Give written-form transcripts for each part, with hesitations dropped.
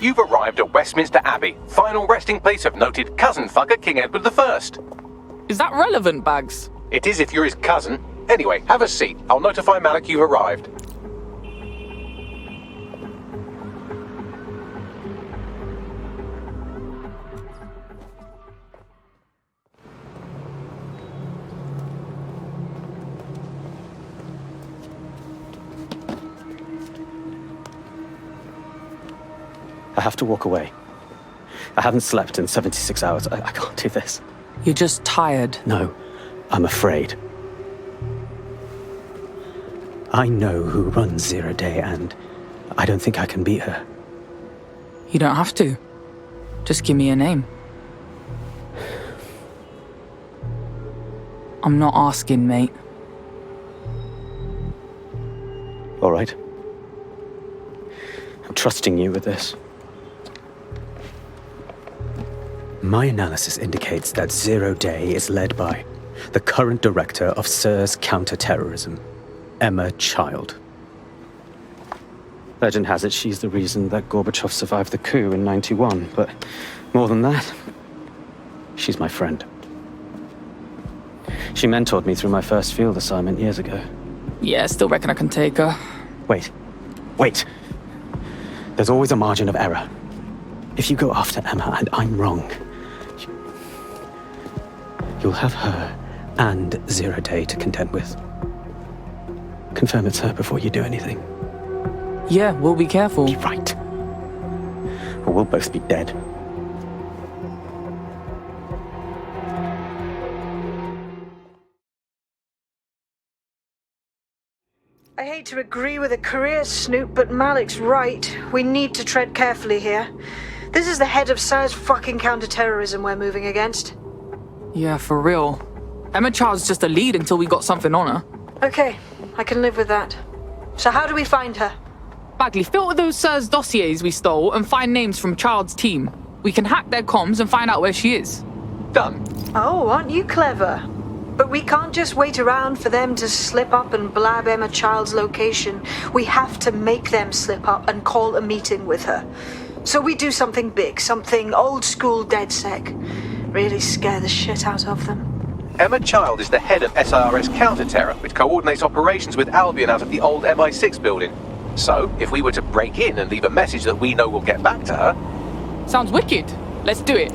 You've arrived at Westminster Abbey, final resting place of noted cousin fucker King Edward I. Is that relevant, Bags? It is if you're his cousin. Anyway, have a seat. I'll notify Malik you've arrived. I have to walk away. I haven't slept in 76 hours. I can't do this. You're just tired. No, I'm afraid. I know who runs Zero Day, and I don't think I can beat her. You don't have to. Just give me a name. I'm not asking, mate. All right. I'm trusting you with this. My analysis indicates that Zero Day is led by the current director of SIRS counter-terrorism, Emma Child. Legend has it she's the reason that Gorbachev survived the coup in '91, but more than that, she's my friend. She mentored me through my first field assignment years ago. Yeah, still reckon I can take her. Wait. There's always a margin of error. If you go after Emma and I'm wrong, you'll have her and Zero Day to contend with. Confirm it's her before you do anything. Yeah, we'll be careful. Be right. Or we'll both be dead. I hate to agree with a career snoop, but Malik's right. We need to tread carefully here. This is the head of SIRS fucking counter-terrorism we're moving against. Yeah, for real. Emma Child's just a lead until we got something on her. Okay, I can live with that. So how do we find her? Bagley, filter those SIRS dossiers we stole and find names from Child's team. We can hack their comms and find out where she is. Done. Oh, aren't you clever? But we can't just wait around for them to slip up and blab Emma Child's location. We have to make them slip up and call a meeting with her. So we do something big, something old-school DedSec. Really scare the shit out of them. Emma Child is the head of SIRS counter-terror, which coordinates operations with Albion out of the old MI6 building. So, if we were to break in and leave a message that we know will get back to her... Sounds wicked. Let's do it.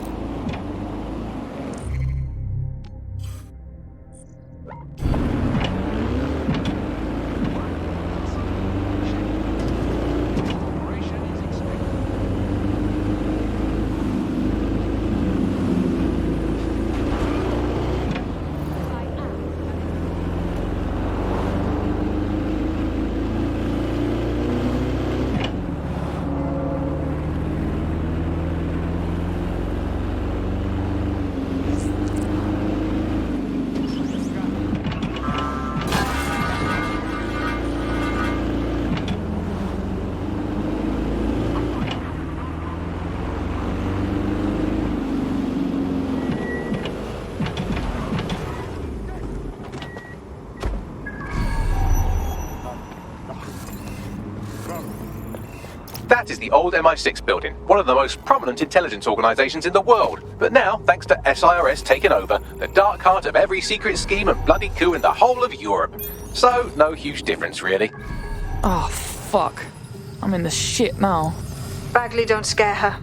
That is the old MI6 building, one of the most prominent intelligence organizations in the world. But now, thanks to SIRS taking over, the dark heart of every secret scheme and bloody coup in the whole of Europe. So, no huge difference, really. Oh, fuck. I'm in the shit now. Bagley, don't scare her.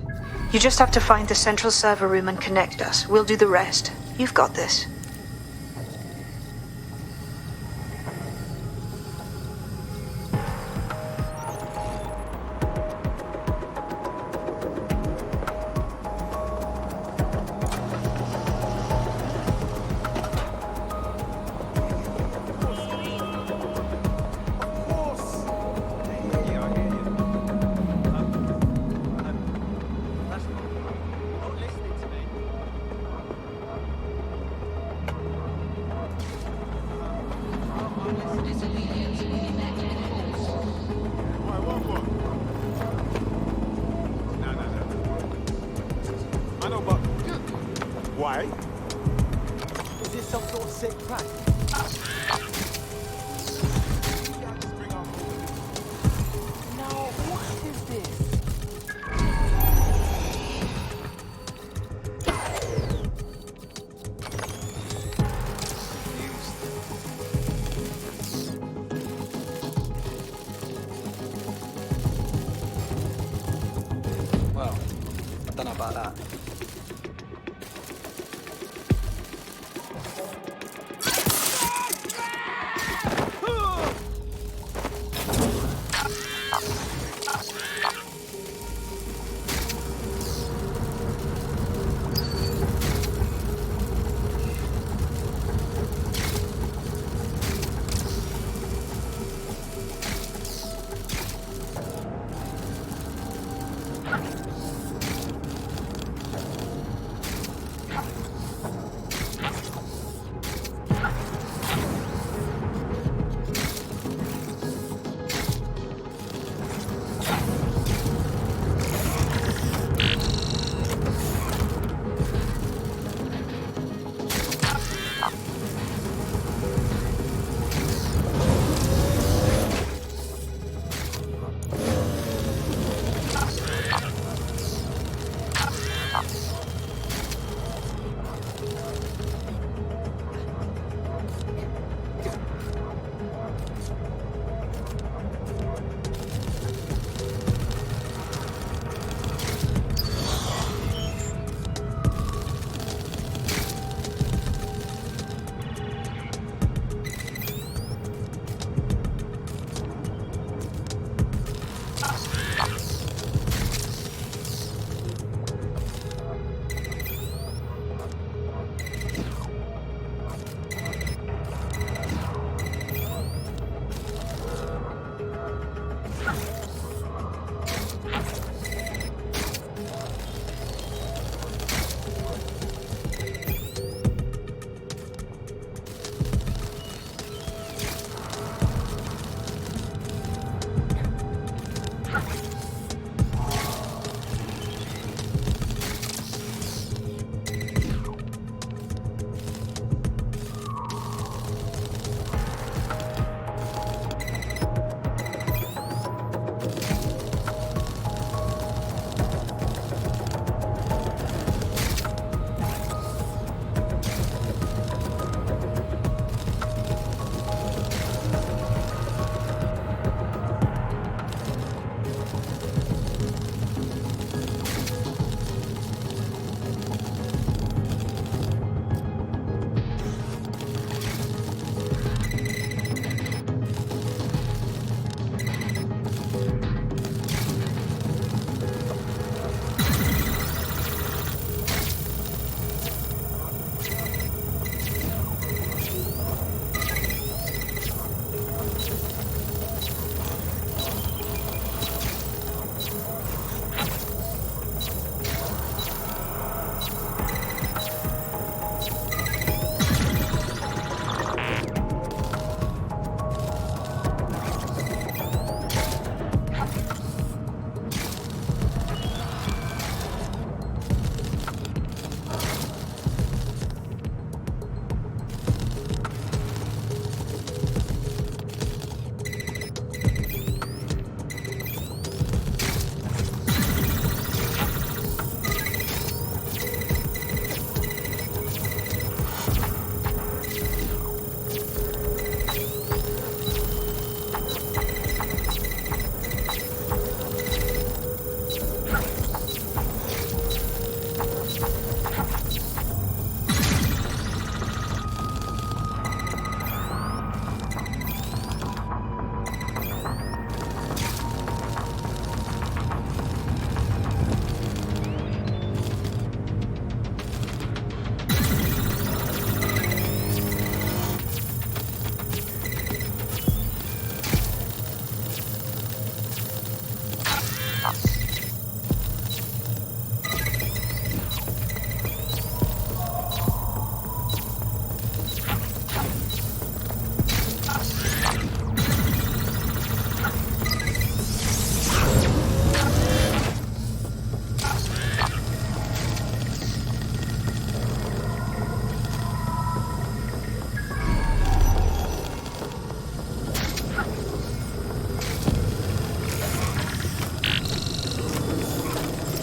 You just have to find the central server room and connect us. We'll do the rest. You've got this. Why? Is this some sort of sick prank? No, what is this? don't know about that.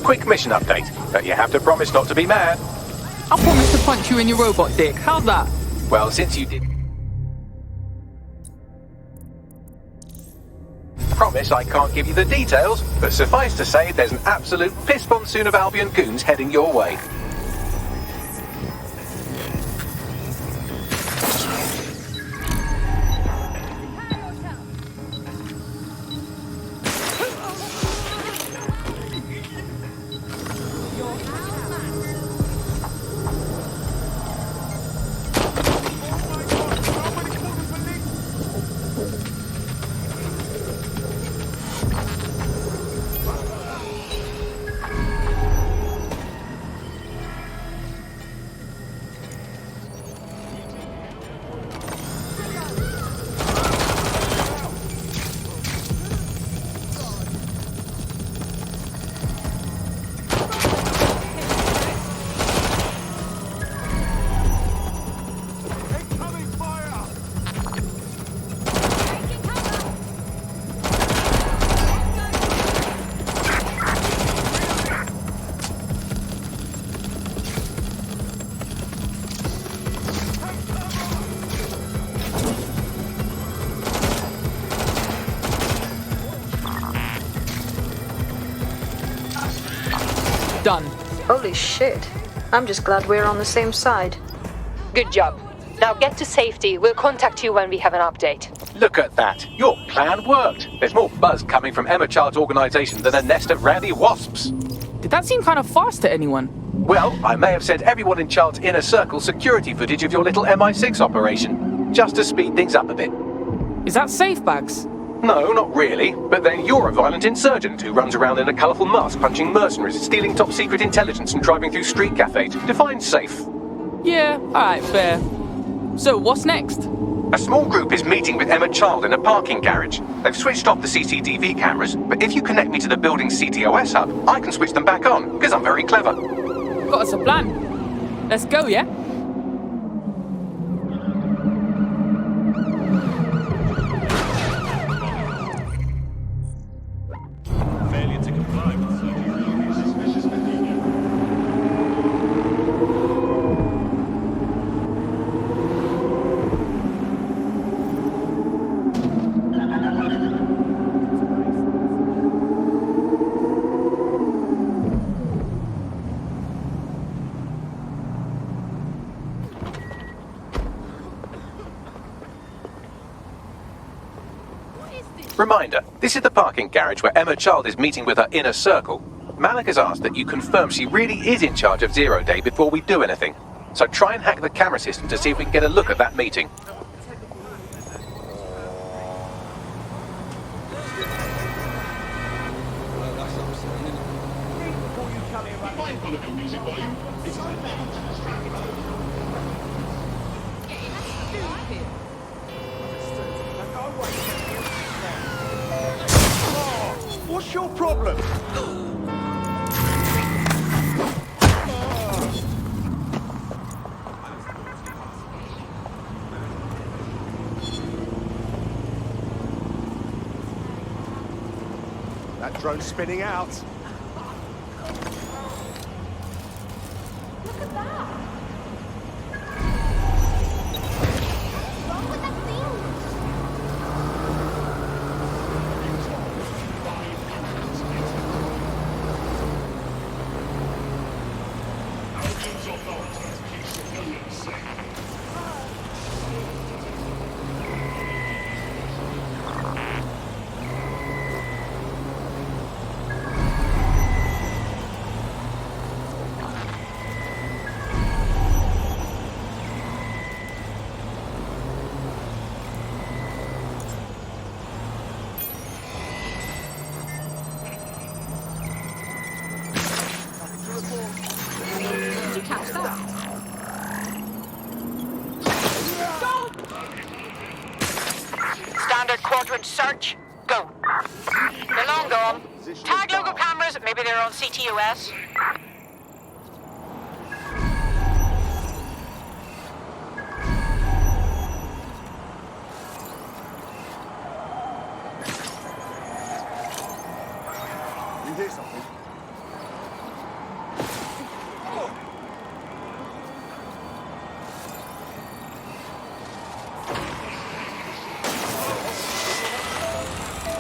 Quick mission update, but you have to promise not to be mad. I promise to punch you in your robot dick. How's that? Well, since you did promise I can't give you the details, but suffice to say there's an absolute piss monsoon of Albion goons heading your way. Done. Holy shit. I'm just glad we're on the same side. Good job. Now get to safety. We'll contact you when we have an update. Look at that. Your plan worked. There's more buzz coming from Emma Child's organization than a nest of rowdy wasps. Did that seem kind of fast to anyone? Well, I may have sent everyone in Child's inner circle security footage of your little MI6 operation, just to speed things up a bit. Is that safe bags? No, not really. But then you're a violent insurgent who runs around in a colourful mask punching mercenaries, stealing top-secret intelligence and driving through street cafes. Define safe. Yeah, alright, fair. So, what's next? A small group is meeting with Emma Child in a parking garage. They've switched off the CCTV cameras, but if you connect me to the building's CTOS hub, I can switch them back on, because I'm very clever. Got us a plan. Let's go, yeah? Failure to comply with certain suspicious behavior. Reminder, this is the parking garage where Emma Child is meeting with her inner circle. Malik has asked that you confirm she really is in charge of Zero Day before we do anything. So try and hack the camera system to see if we can get a look at that meeting. What's your problem? That drone's spinning out. Look at that! Wrong with that thing? Did you catch that? Standard quadrant search. Go. They're long gone. Tag logo cameras. Maybe they're on CTOS. You hear something?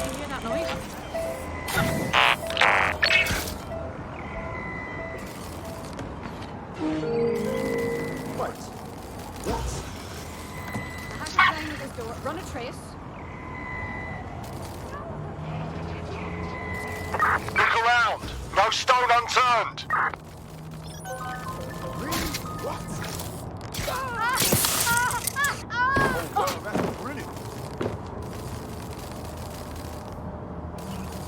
You hear that noise? trace. Look around! No stone unturned! That's brilliant.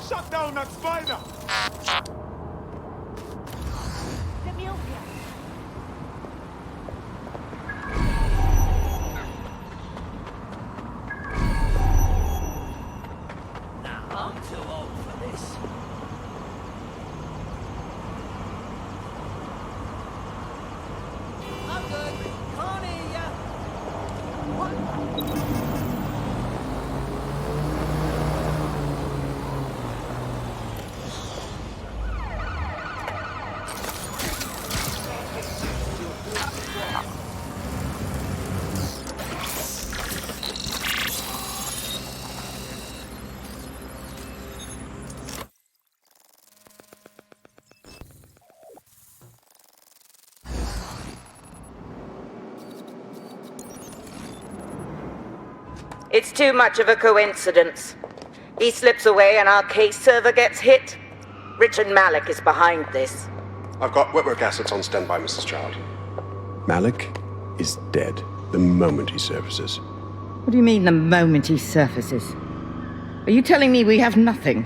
Shut down that spider! Get me over here. I'm too old for this. I'm good. Can't hear ya. It's too much of a coincidence. He slips away and our case server gets hit. Richard Malik is behind this. I've got wetwork assets on standby, Mrs. Child. Malik is dead the moment he surfaces. What do you mean the moment he surfaces? Are you telling me we have nothing?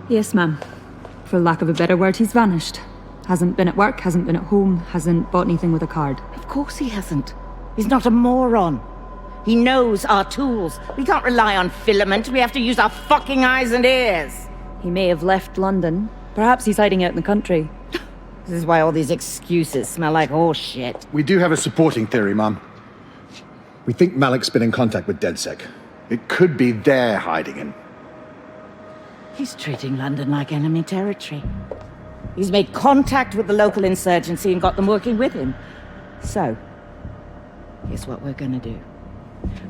Yes, ma'am. For lack of a better word, he's vanished. Hasn't been at work, hasn't been at home, hasn't bought anything with a card. Of course he hasn't. He's not a moron. He knows our tools. We can't rely on filament. We have to use our fucking eyes and ears. He may have left London. Perhaps he's hiding out in the country. This is why all these excuses smell like horse shit. We do have a supporting theory, Mum. We think Malik's been in contact with DedSec. It could be they're hiding him. He's treating London like enemy territory. He's made contact with the local insurgency and got them working with him. So, here's what we're gonna do.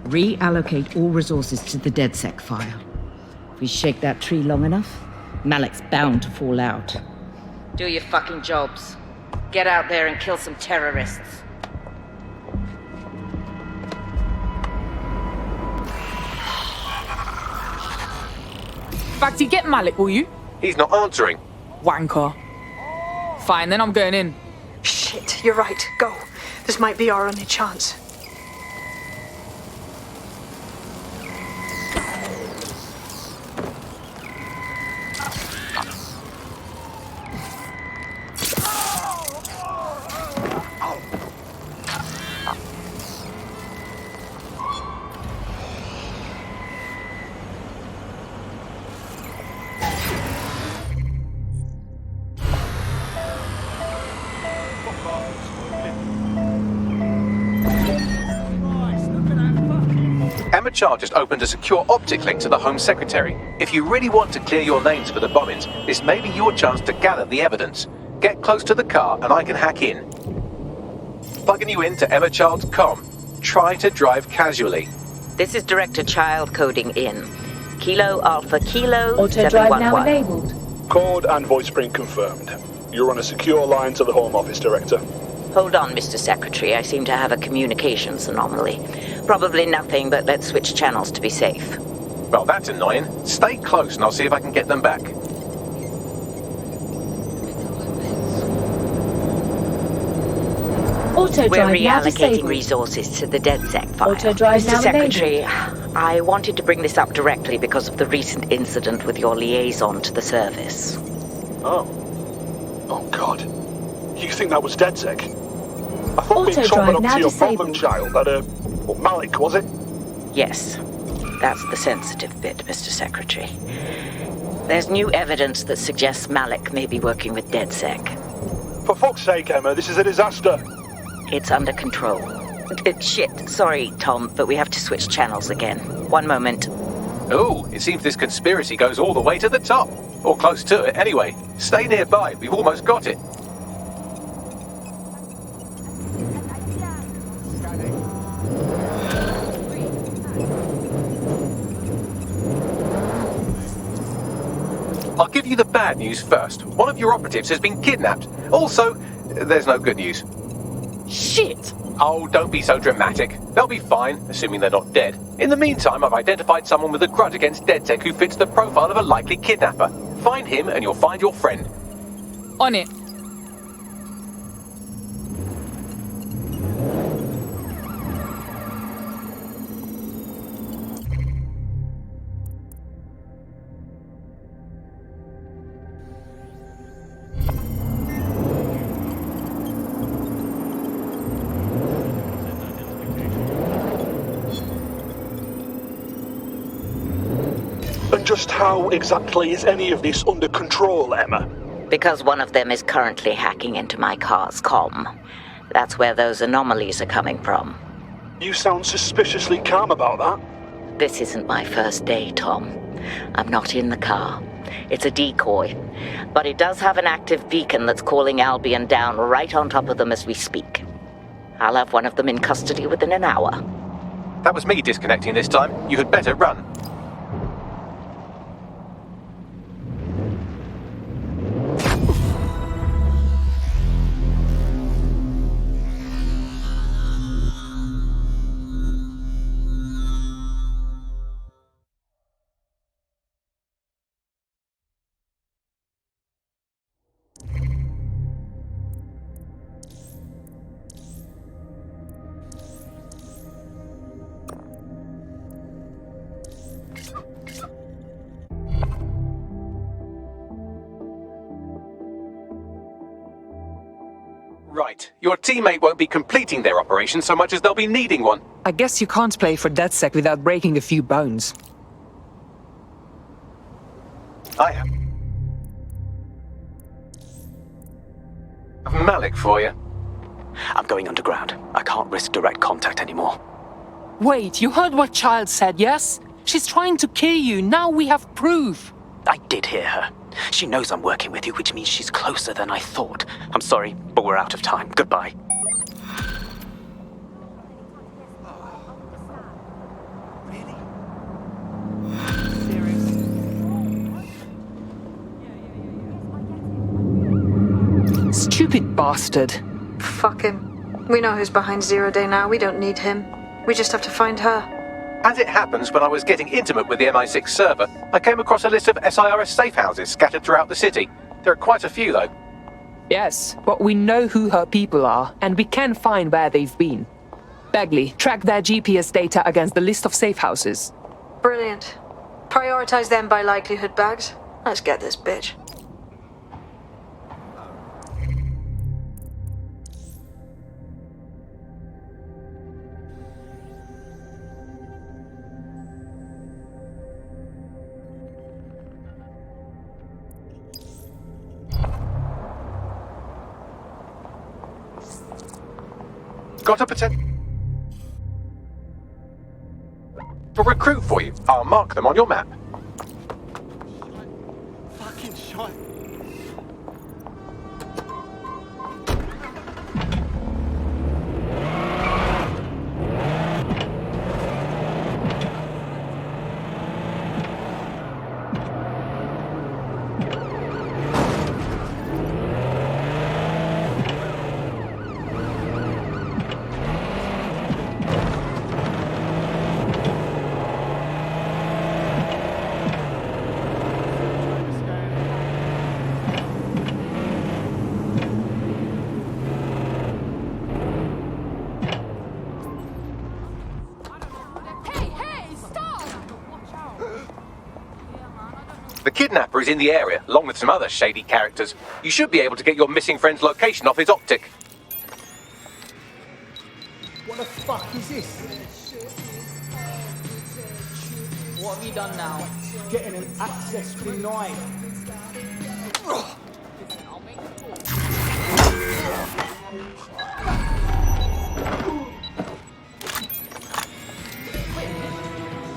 Reallocate all resources to the DedSec file. If we shake that tree long enough, Malik's bound to fall out. Do your fucking jobs. Get out there and kill some terrorists. Bagsy, get Malik, will you? He's not answering. Wanker. Fine, then I'm going in. Shit, you're right. Go. This might be our only chance. Emma Child just opened a secure optic link to the Home Secretary. If you really want to clear your names for the bombings, this may be your chance to gather the evidence. Get close to the car and I can hack in. Plugging you into Emma Child's comm. Try to drive casually. This is Director Child coding in. Kilo Alpha Kilo Auto drive now enabled. Code and voice print confirmed. You're on a secure line to the Home Office, Director. Hold on, Mr. Secretary. I seem to have a communications anomaly. Probably nothing, but let's switch channels to be safe. Well, that's annoying. Stay close and I'll see if I can get them back. Auto We're drive now reallocating disabled. resources to the DedSec file. Auto drive Mr. now Secretary, enabled. I wanted to bring this up directly because of the recent incident with your liaison to the service. Oh. Oh, God. You think that was DedSec? I thought Auto being drive trotted up now to your disabled. problem child had Malik, was it? Yes. That's the sensitive bit, Mr. Secretary. There's new evidence that suggests Malik may be working with DedSec. For fuck's sake, Emma, this is a disaster. It's under control. Shit, sorry, Tom, but we have to switch channels again. One moment. Ooh, it seems this conspiracy goes all the way to the top. Or close to it, anyway. Stay nearby, we've almost got it. I'll give you the bad news first. One of your operatives has been kidnapped. Also, there's no good news. Shit! Oh, don't be so dramatic. They'll be fine, assuming they're not dead. In the meantime, I've identified someone with a grudge against DedSec who fits the profile of a likely kidnapper. Find him and you'll find your friend. On it. Just how exactly is any of this under control, Emma? Because one of them is currently hacking into my car's comm. That's where those anomalies are coming from. You sound suspiciously calm about that. This isn't my first day, Tom. I'm not in the car. It's a decoy. But it does have an active beacon that's calling Albion down right on top of them as we speak. I'll have one of them in custody within an hour. That was me disconnecting this time. You had better run. Right. Your teammate won't be completing their operation so much as they'll be needing one. I guess you can't play for DedSec without breaking a few bones. I have Malik for you. I'm going underground. I can't risk direct contact anymore. Wait, you heard what Child said, yes? She's trying to kill you. Now we have proof. I did hear her. She knows I'm working with you, which means she's closer than I thought. I'm sorry, but we're out of time. Goodbye. Stupid bastard. Fuck him. We know who's behind Zero Day now. We don't need him. We just have to find her. As it happens, when I was getting intimate with the MI6 server, I came across a list of SIRS safe houses scattered throughout the city. There are quite a few, though. Yes, but we know who her people are, and we can find where they've been. Bagley, track their GPS data against the list of safe houses. Brilliant. Prioritize them by likelihood, Bags. Let's get this bitch. Got a potential recruit for you. I'll mark them on your map. Fucking shite. The kidnapper is in the area, along with some other shady characters. You should be able to get your missing friend's location off his optic. What the fuck is this? What have you done now? Getting an access denied.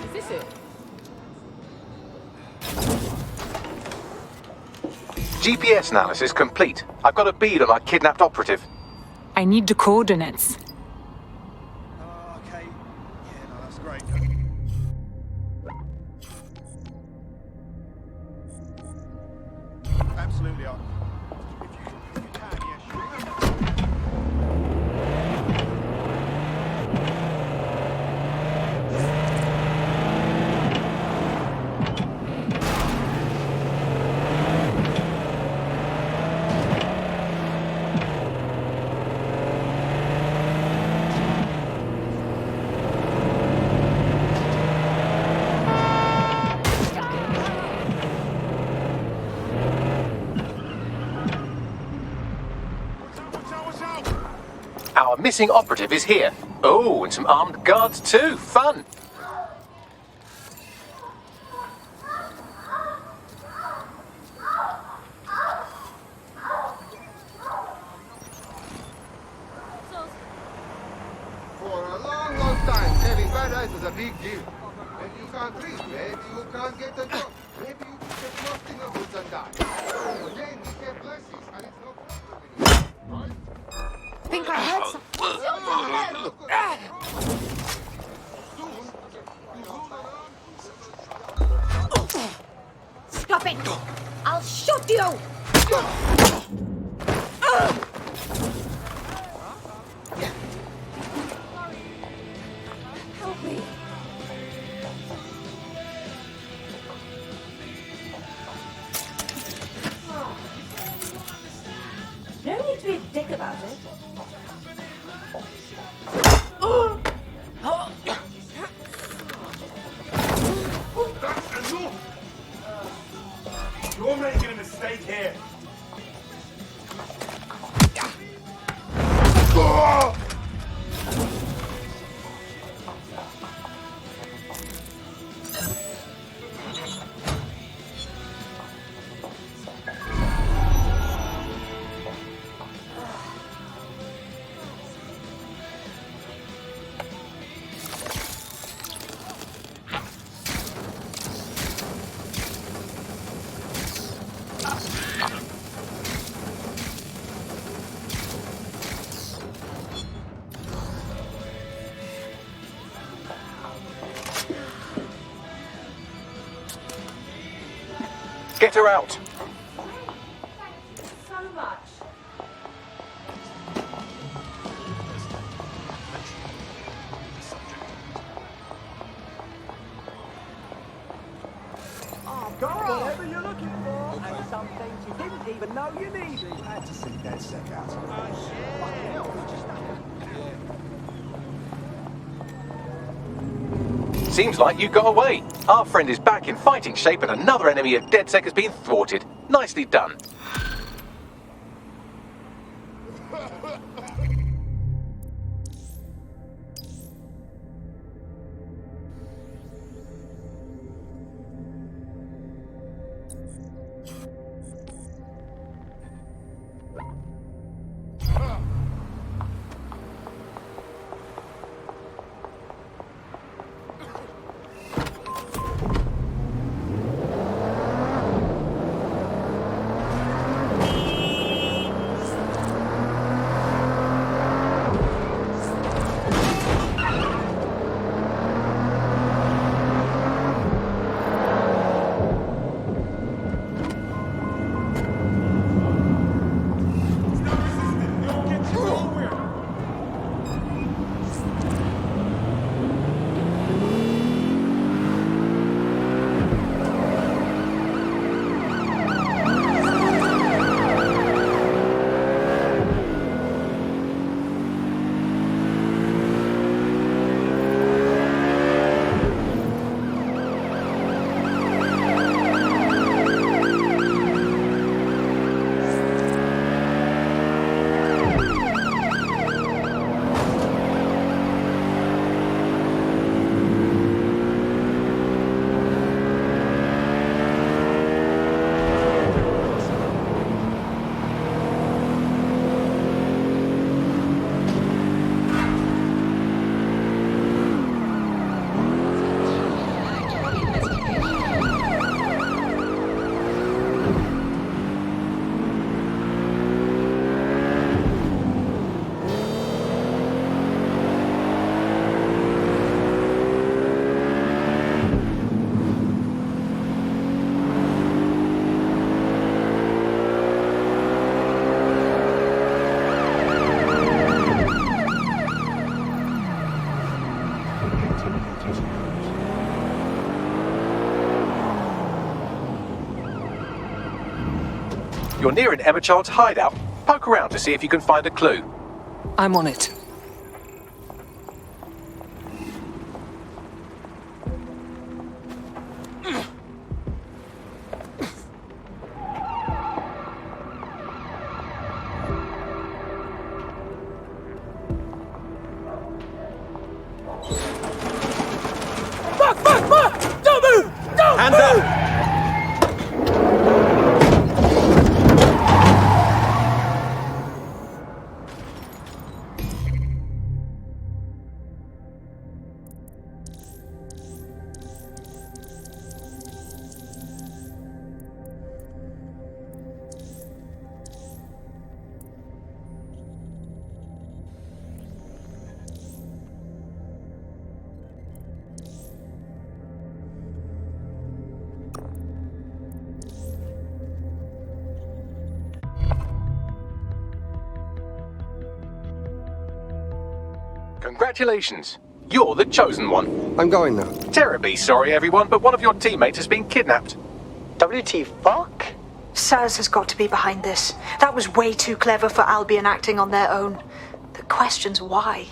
Is this it? GPS analysis complete. I've got a bead on our kidnapped operative. I need the coordinates. Okay. Yeah, no, that's great. Absolutely. If you can, yeah, sure. missing operative is here. Oh, and some armed guards too. Fun. For a long, long time, having bad eyes was a big deal. When you can't read, maybe you can't get a job. Maybe you can get lost in the woods and die. But then we get glasses, and it's no problem anymore, right? I think I heard something. Stop it! I'll shoot you! Help me! No need to be a dick about it. That's enough! You're making a mistake here. Get her out. So much. I've got whatever you're looking for, and some things you didn't even know you needed. Glad to see DedSec out. Fucking hell, we just Seems like you got away. Our friend is back in fighting shape and another enemy of DedSec has been thwarted. Nicely done. You're near an Emma Child's hideout. Poke around to see if you can find a clue. I'm on it. Congratulations. You're the chosen one. I'm going now. Terribly sorry, everyone, but one of your teammates has been kidnapped. WT fuck? SIRS has got to be behind this. That was way too clever for Albion acting on their own. The question's why.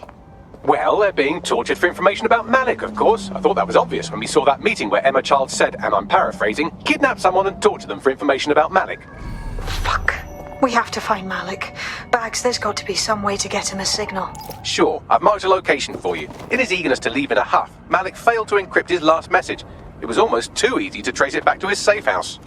Well, they're being tortured for information about Malik, of course. I thought that was obvious when we saw that meeting where Emma Child said, and I'm paraphrasing, kidnap someone and torture them for information about Malik. Fuck. We have to find Malik. Bags, there's got to be some way to get him a signal. Sure, I've marked a location for you. In his eagerness to leave in a huff, Malik failed to encrypt his last message. It was almost too easy to trace it back to his safe house.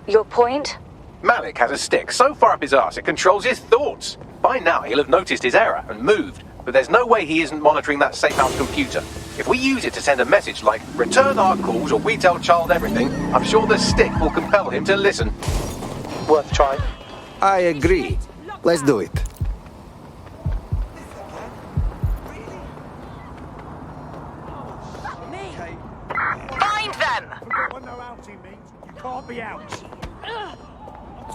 Your point? Malik has a stick so far up his arse it controls his thoughts. By now he'll have noticed his error and moved, but there's no way he isn't monitoring that safe house computer. If we use it to send a message like, return our calls or we tell Child everything, I'm sure the stick will compel him to listen. Worth trying. I agree. Let's do it. Find them! What no outing means, you can't be out. I'm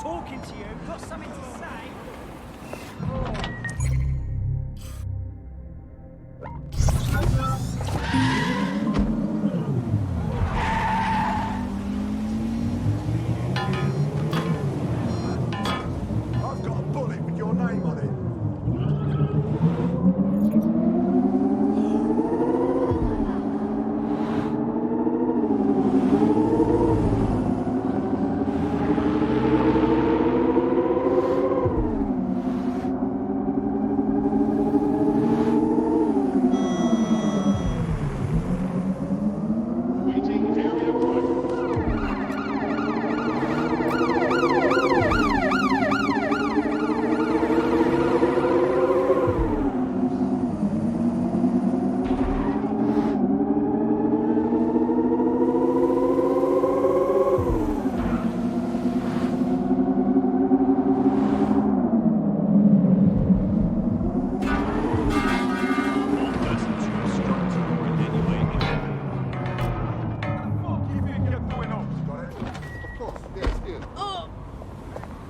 talking to you. Got something to say? I've got a bullet with your name on it.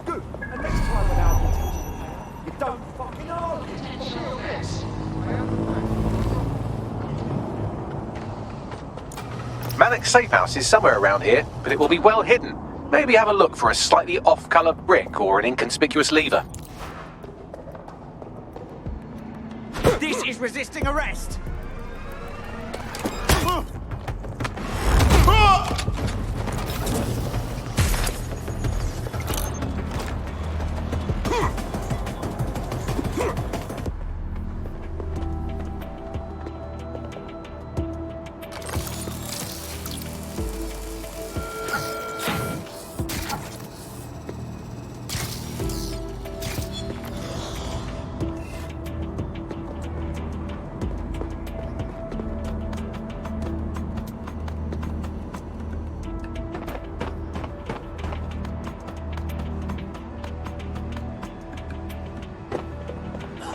Good. And next time when Albion tells you to pay up, you don't fucking argue. Malik's safe house is somewhere around here, but it will be well hidden. Maybe have a look for a slightly off-color brick or an inconspicuous lever. This is resisting arrest.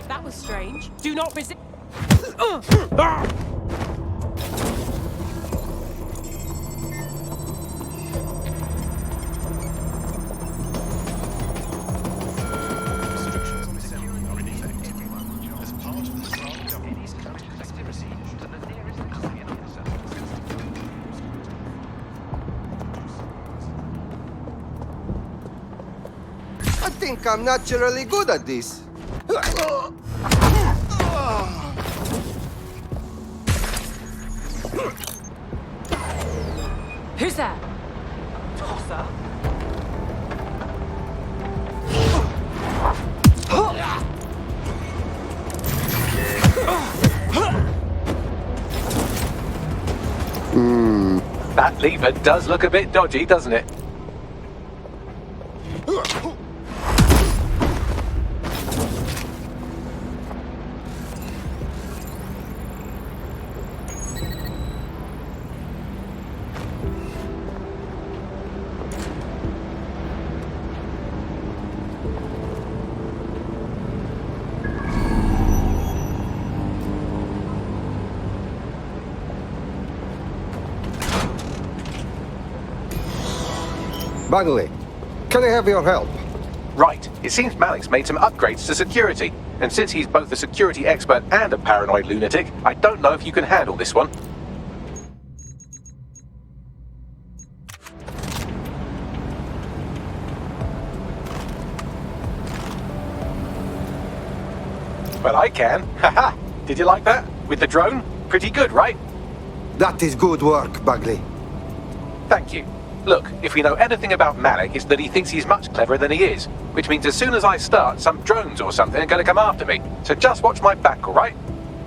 That was strange. Do not resist. I think I'm naturally good at this. Who's that? Tosser? That lever does look a bit dodgy, doesn't it? Bagley, can I have your help? Right. It seems Malik's made some upgrades to security. And since he's both a security expert and a paranoid lunatic, I don't know if you can handle this one. Well, I can. Haha! Did you like that? With the drone? Pretty good, right? That is good work, Bagley. Thank you. Look, if we know anything about Malik, it's that he thinks he's much cleverer than he is. Which means as soon as I start, some drones or something are going to come after me. So just watch my back, alright?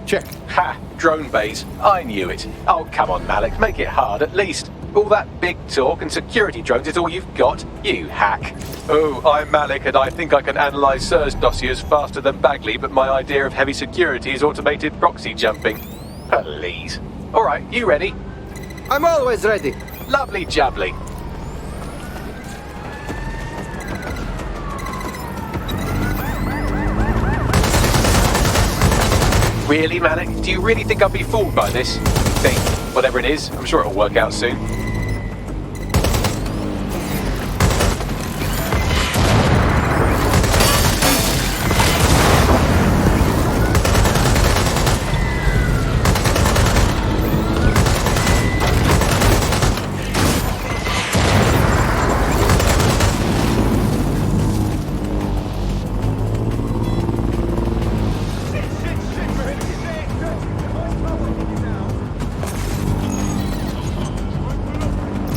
Check. Ha! Drone bays. I knew it. Oh, come on, Malik. Make it hard, at least. All that big talk and security drones is all you've got? You hack. Oh, I'm Malik, and I think I can analyze SIRS dossiers faster than Bagley, but my idea of heavy security is automated proxy jumping. Please. Alright, you ready? I'm always ready. Lovely jubbly. Really, Malik? Do you really think I'll be fooled by this thing? Whatever it is, I'm sure it'll work out soon.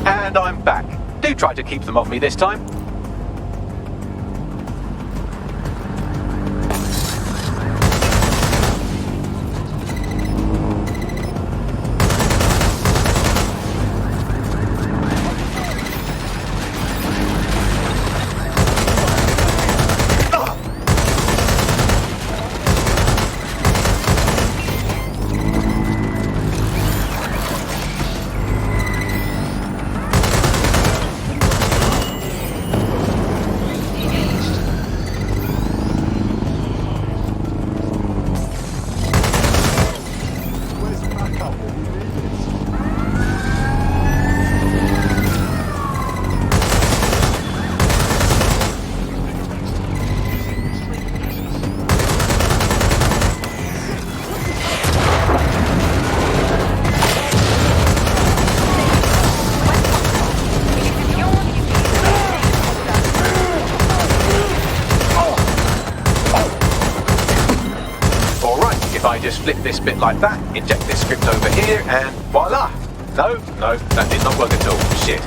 And I'm back. Do try to keep them off me this time. If I just flip this bit like that, inject this script over here, and voila! No, that did not work at all. Shit.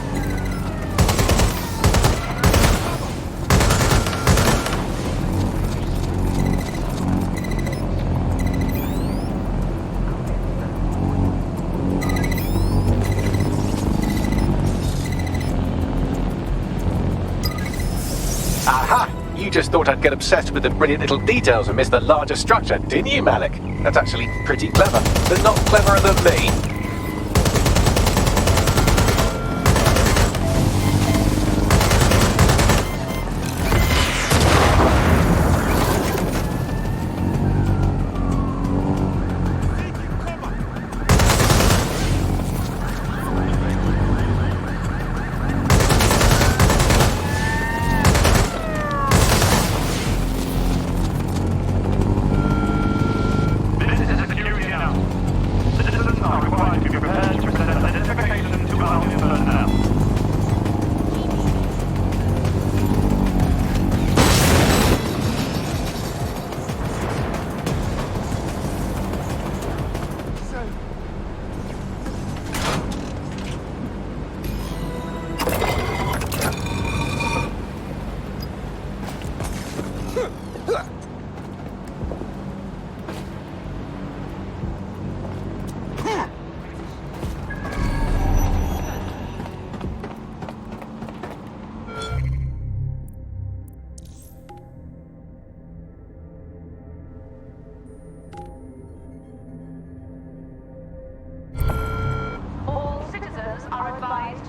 Aha! You just thought I'd get obsessed with the brilliant little details and miss the larger structure, didn't you, Malik? That's actually pretty clever, but not cleverer than me.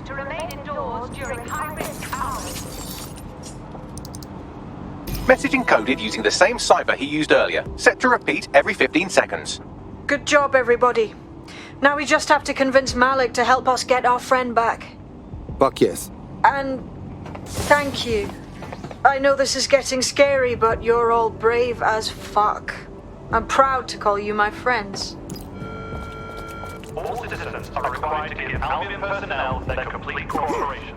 To remain indoors during high-risk hours. Message encoded using the same cipher he used earlier, set to repeat every 15 seconds. Good job, everybody. Now we just have to convince Malik to help us get our friend back. Fuck yes. And thank you I know this is getting scary, but you're all brave as fuck. I'm proud to call you my friends. All citizens are required to give Albion personnel their complete cooperation.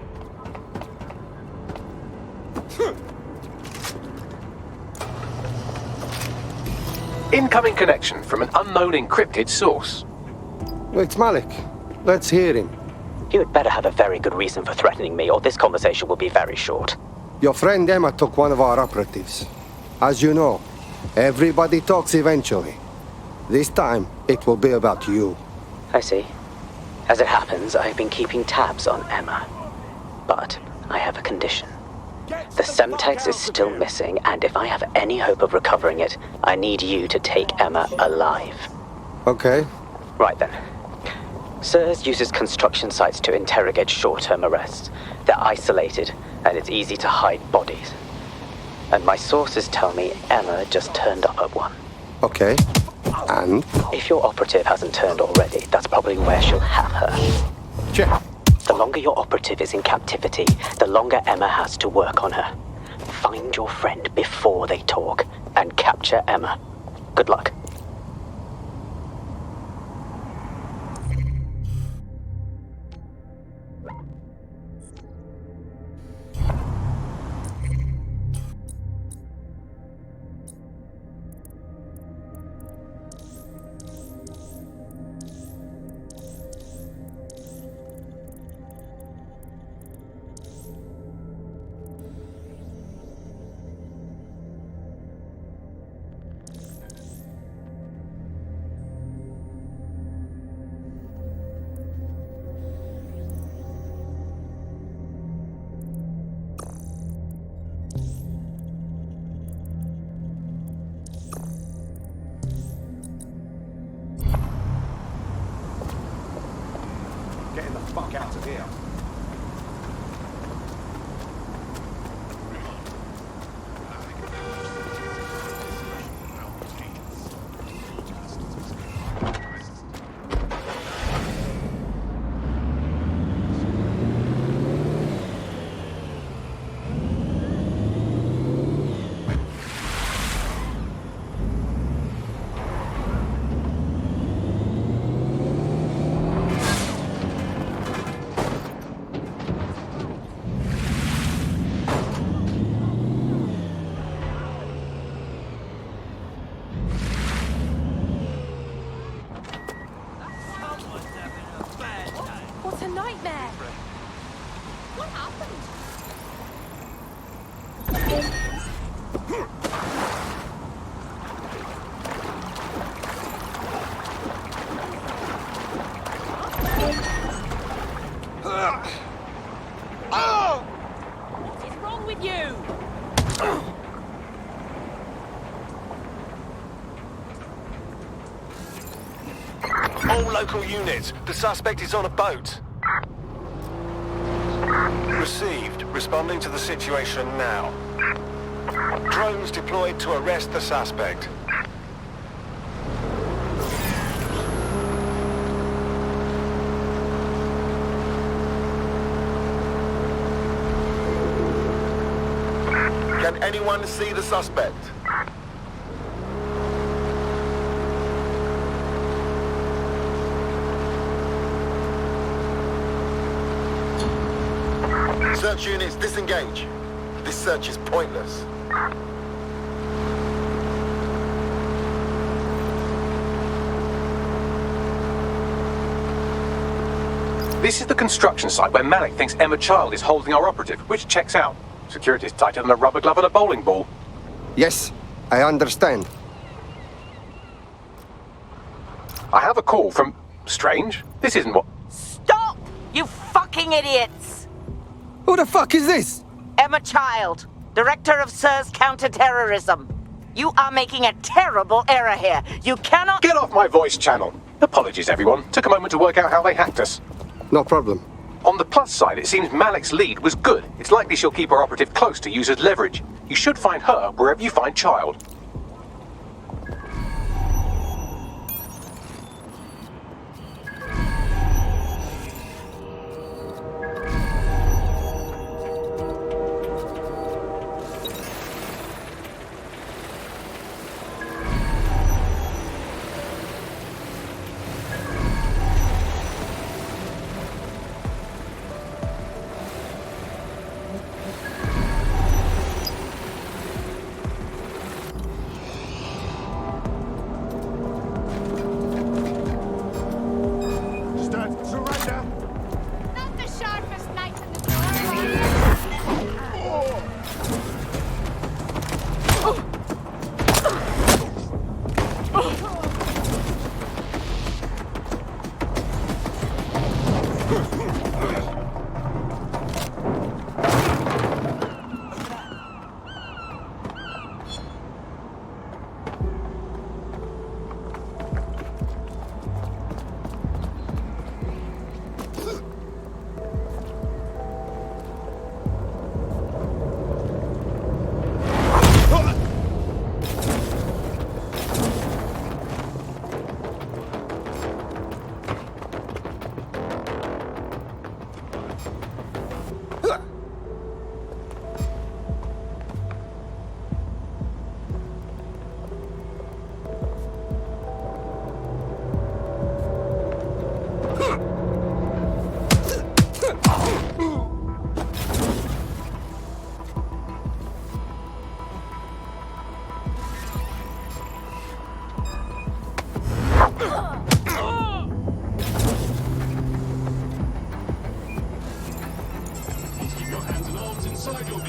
Incoming connection from an unknown encrypted source. It's Malik. Let's hear him. You had better have a very good reason for threatening me, or this conversation will be very short. Your friend Emma took one of our operatives. As you know, everybody talks eventually. This time, it will be about you. I see. As it happens, I've been keeping tabs on Emma. But I have a condition. The Semtex is still missing, and if I have any hope of recovering it, I need you to take Emma alive. Okay. Right then. SIRS uses construction sites to interrogate short-term arrests. They're isolated, and it's easy to hide bodies. And my sources tell me Emma just turned up at one. Okay. And? If your operative hasn't turned already, that's probably where she'll have her. Check. The longer your operative is in captivity, the longer Emma has to work on her. Find your friend before they talk, and capture Emma. Good luck. Getting the fuck out of here. What a nightmare! What happened? What is wrong with you? All local units, the suspect is on a boat. Received. Responding to the situation now. Drones deployed to arrest the suspect. Can anyone see the suspect? Search units, disengage. This search is pointless. This is the construction site where Malik thinks Emma Child is holding our operative, which checks out. Security's tighter than a rubber glove on a bowling ball. Yes, I understand. I have a call from... Strange? This isn't what... Stop! You fucking idiots! Who the fuck is this? Emma Child, Director of SIRS Counterterrorism. You are making a terrible error here. You cannot... Get off my voice channel. Apologies, everyone. Took a moment to work out how they hacked us. No problem. On the plus side, it seems Malik's lead was good. It's likely she'll keep her operative close to use as leverage. You should find her wherever you find Child.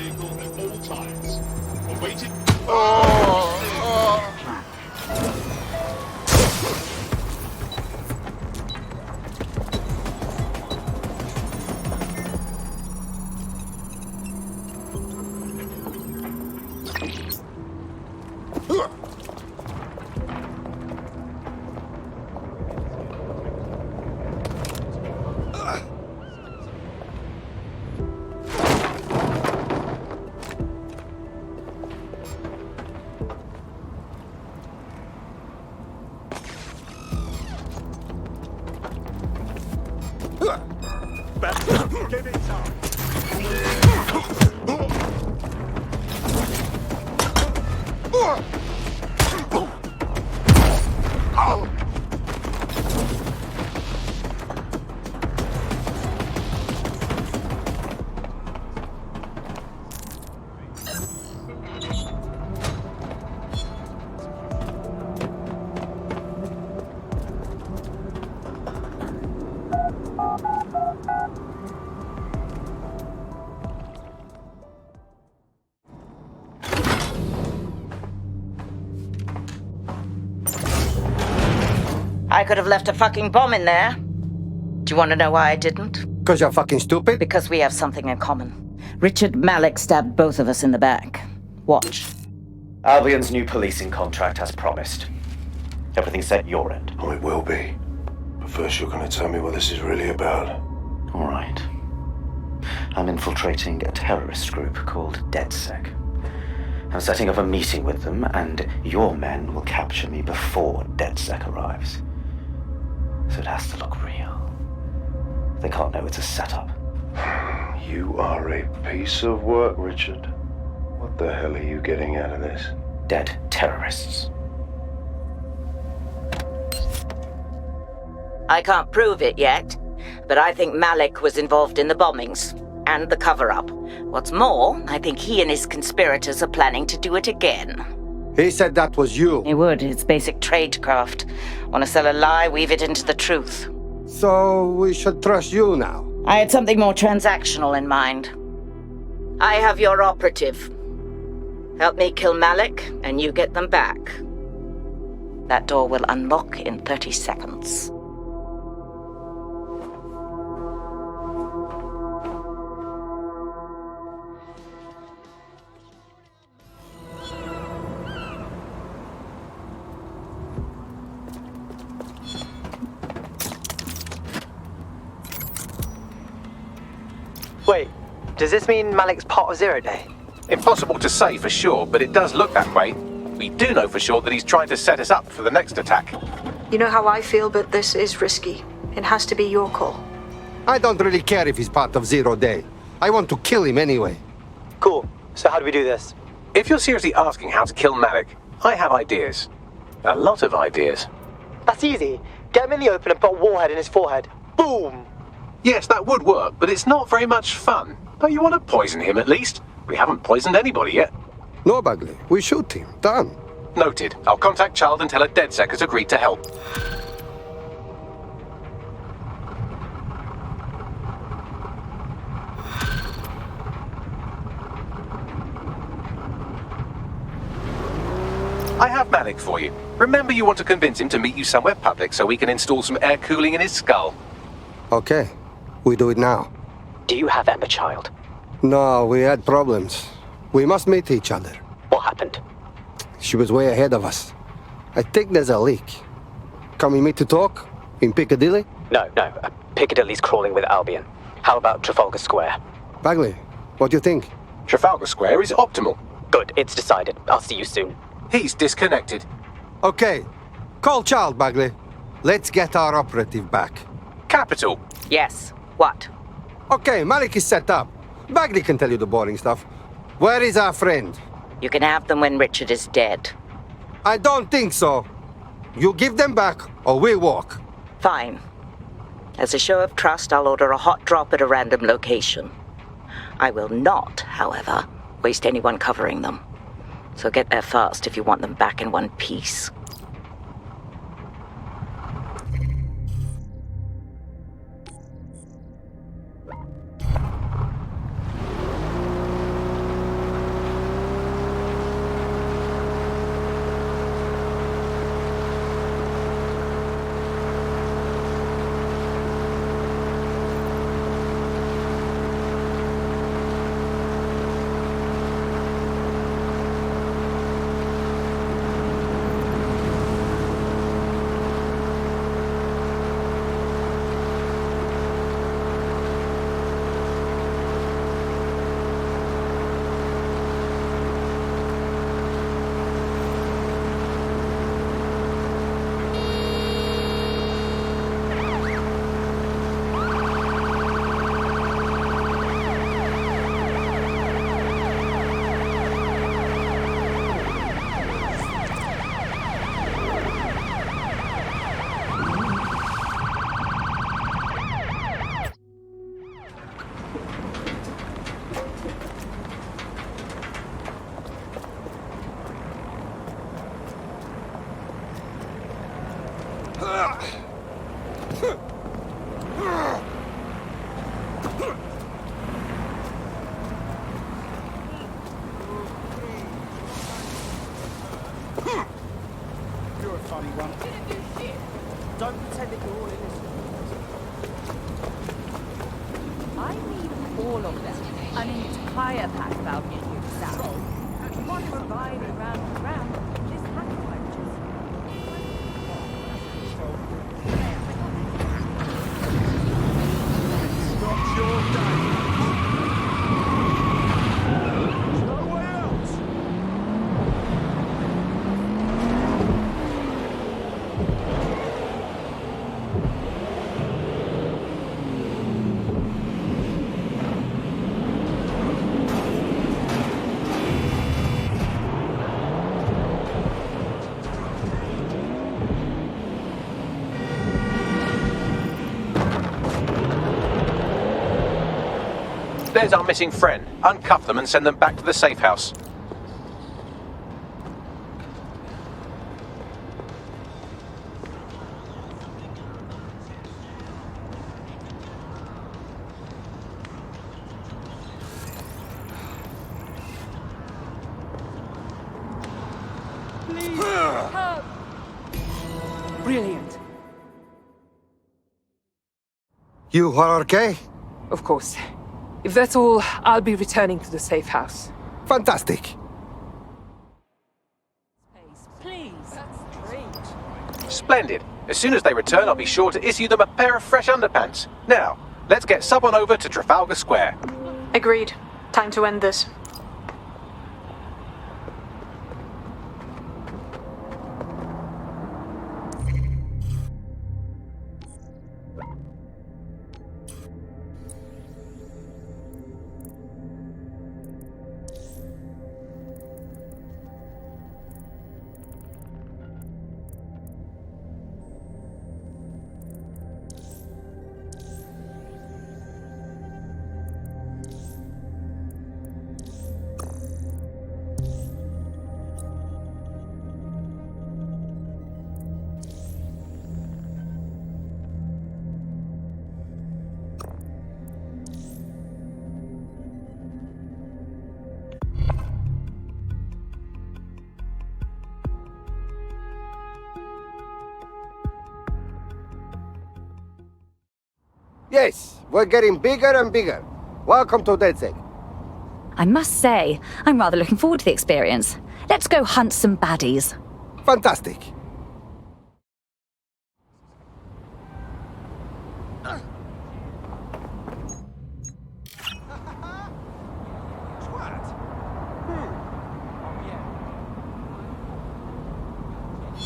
vehicle at all times. Awaiting... Give it time. I could have left a fucking bomb in there. Do you want to know why I didn't? Because you're fucking stupid? Because we have something in common. Richard Malik stabbed both of us in the back. Watch. Albion's new policing contract has promised. Everything's set at your end. Oh, it will be. But first you're going to tell me what this is really about. All right. I'm infiltrating a terrorist group called DedSec. I'm setting up a meeting with them, and your men will capture me before DedSec arrives. So it has to look real. They can't know it's a setup. You are a piece of work, Richard. What the hell are you getting out of this? Dead terrorists. I can't prove it yet, but I think Malik was involved in the bombings and the cover-up. What's more, I think he and his conspirators are planning to do it again. He said that was you. He would. It's basic tradecraft. Want to sell a lie, weave it into the truth. So we should trust you now. I had something more transactional in mind. I have your operative. Help me kill Malik, and you get them back. That door will unlock in 30 seconds. Wait, does this mean Malik's part of Zero Day? Impossible to say for sure, but it does look that way. We do know for sure that he's trying to set us up for the next attack. You know how I feel, but this is risky. It has to be your call. I don't really care if he's part of Zero Day. I want to kill him anyway. Cool. So how do we do this? If you're seriously asking how to kill Malik, I have ideas. A lot of ideas. That's easy. Get him in the open and put a warhead in his forehead. Boom! Yes, that would work, but it's not very much fun. Don't you want to poison him at least? We haven't poisoned anybody yet. No, Bagley. We shoot him. Done. Noted. I'll contact Child and tell her DedSec has agreed to help. I have Malik for you. Remember, you want to convince him to meet you somewhere public so we can install some air cooling in his skull. Okay. We do it now. Do you have Emma, Child? No, we had problems. We must meet each other. What happened? She was way ahead of us. I think there's a leak. Can we meet to talk? In Piccadilly? No. Piccadilly's crawling with Albion. How about Trafalgar Square? Bagley, what do you think? Trafalgar Square is optimal. Good, it's decided. I'll see you soon. He's disconnected. Okay. Call Child, Bagley. Let's get our operative back. Capital. Yes. What? Okay, Malik is set up. Bagley can tell you the boring stuff. Where is our friend? You can have them when Richard is dead. I don't think so. You give them back, or we walk. Fine. As a show of trust, I'll order a hot drop at a random location. I will not, however, waste anyone covering them. So get there fast if you want them back in one piece. bloody one. Don't pretend that you're all in this. I need all of them. An entire pack about me yourself. You want to ride it round and round, just hack punches. Not your day. No way else. There's our missing friend. Uncuff them and send them back to the safe house. Brilliant. You are okay? Of course. If that's all, I'll be returning to the safe house. Fantastic. Please, that's great. Splendid. As soon as they return, I'll be sure to issue them a pair of fresh underpants. Now, let's get someone over to Trafalgar Square. Agreed. Time to end this. Yes, we're getting bigger and bigger. Welcome to DedSec. I must say, I'm rather looking forward to the experience. Let's go hunt some baddies. Fantastic.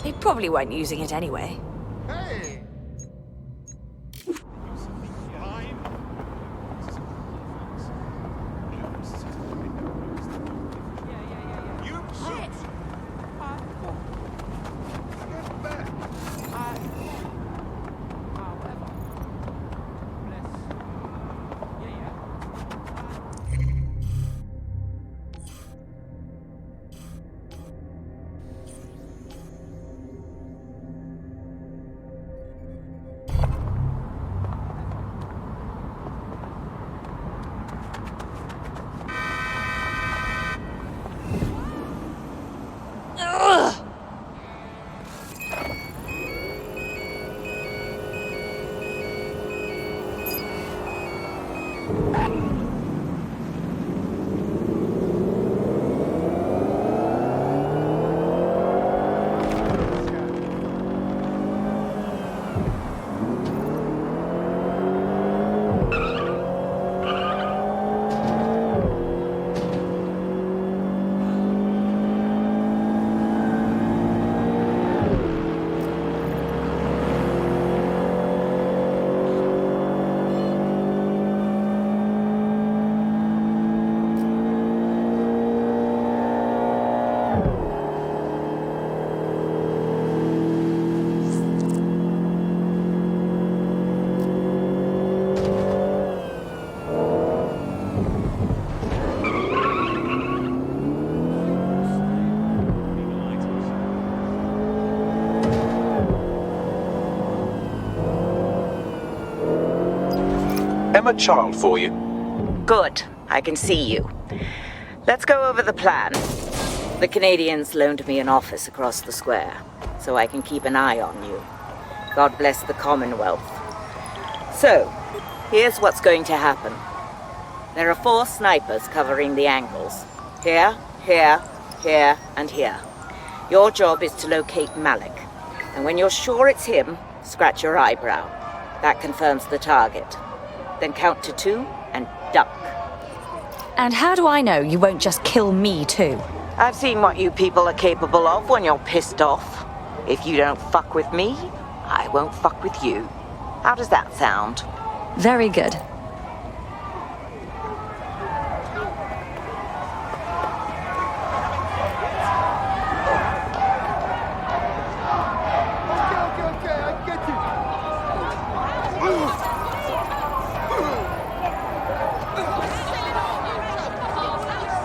They probably weren't using it anyway. Hey! Emma Child for you. Good. I can see you. Let's go over the plan. The Canadians loaned me an office across the square. so I can keep an eye on you. God bless the Commonwealth. So, here's what's going to happen. There are 4 snipers covering the angles. Here, here, here, and here. Your job is to locate Malik. And when you're sure it's him, scratch your eyebrow. That confirms the target. Then count to 2 and duck. And how do I know you won't just kill me too? I've seen what you people are capable of when you're pissed off. If you don't fuck with me, I won't fuck with you. How does that sound? Very good.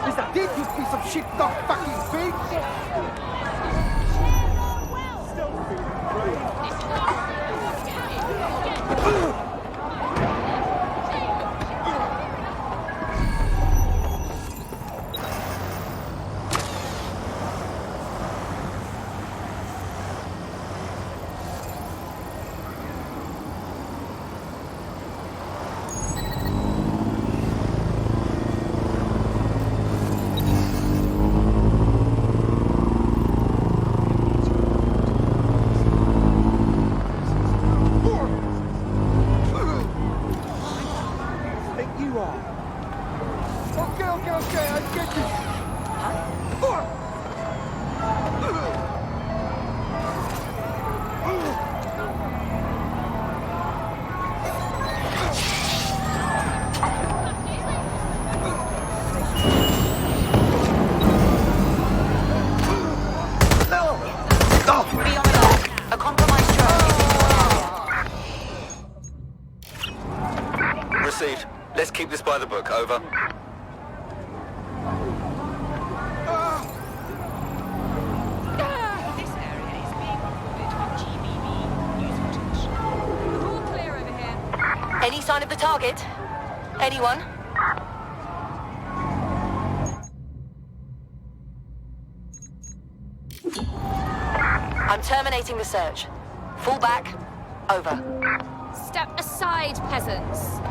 Is that it, you piece of shit dog fucking bitch? Okay, I get you. A compromised drone. Received. Let's keep this by the book. Over. Any sign of the target? Anyone? I'm terminating the search. Fall back. Over. Step aside, peasants.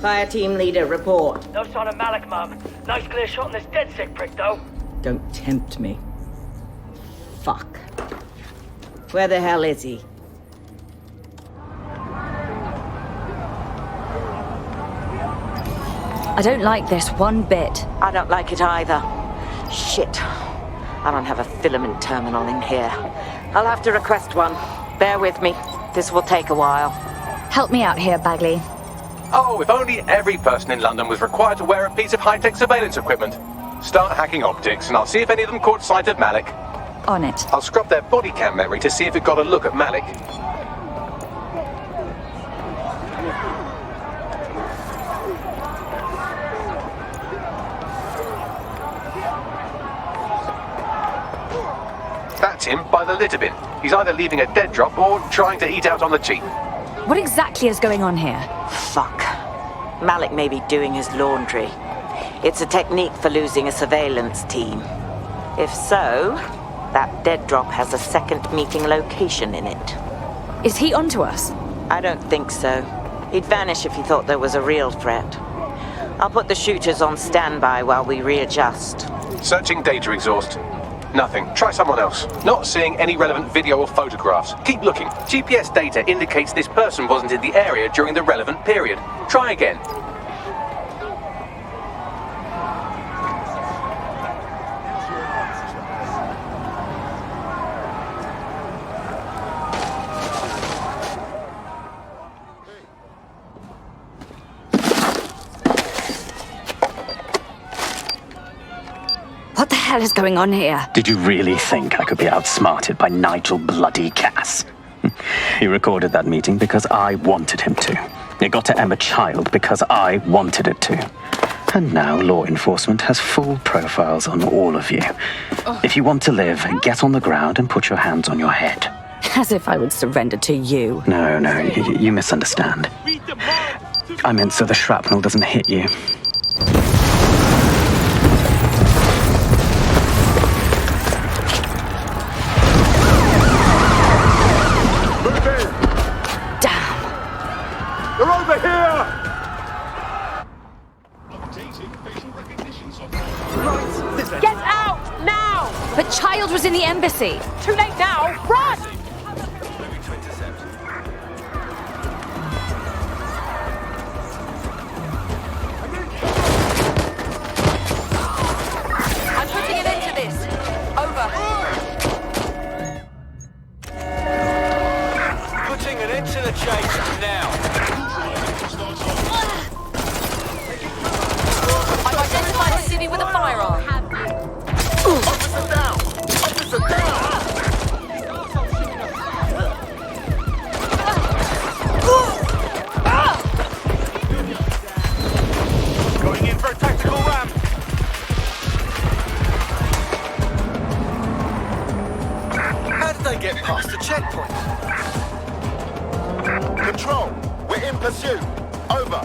Fire team leader, report. No sign of Malik, Mum. Nice clear shot on this DedSec prick, though. Don't tempt me. Fuck. Where the hell is he? I don't like this one bit. I don't like it either. Shit. I don't have a filament terminal in here. I'll have to request one. Bear with me. This will take a while. Help me out here, Bagley. Oh, if only every person in London was required to wear a piece of high-tech surveillance equipment. Start hacking optics, and I'll see if any of them caught sight of Malik. On it. I'll scrub their body cam memory to see if it got a look at Malik. That's him by the litter bin. He's either leaving a dead drop or trying to eat out on the cheap. What exactly is going on here? Fuck. Malik may be doing his laundry. It's a technique for losing a surveillance team. If so, that dead drop has a second meeting location in it. Is he onto us? I don't think so. He'd vanish if he thought there was a real threat. I'll put the shooters on standby while we readjust. Searching data exhaust. Nothing. Try someone else. Not seeing any relevant video or photographs. Keep looking. GPS data indicates this person wasn't in the area during the relevant period. Try again. What the hell is going on here? Did you really think I could be outsmarted by Nigel bloody Cass? He recorded that meeting because I wanted him to. It got to Emma Child because I wanted it to. And now law enforcement has full profiles on all of you. If you want to live, get on the ground and put your hands on your head. As if I would surrender to you. No, you misunderstand. I meant so the shrapnel doesn't hit you. Move in! Damn. They're over here! Get out! Now! But Child was in the embassy. Too late now! Run! I'm putting an end to this. Over. Putting an end to the chase now. I've identified the city with a firearm. Officer down! Officer down! Going in for a tactical ramp. How did they get past the checkpoint? Control, we're in pursuit. Over.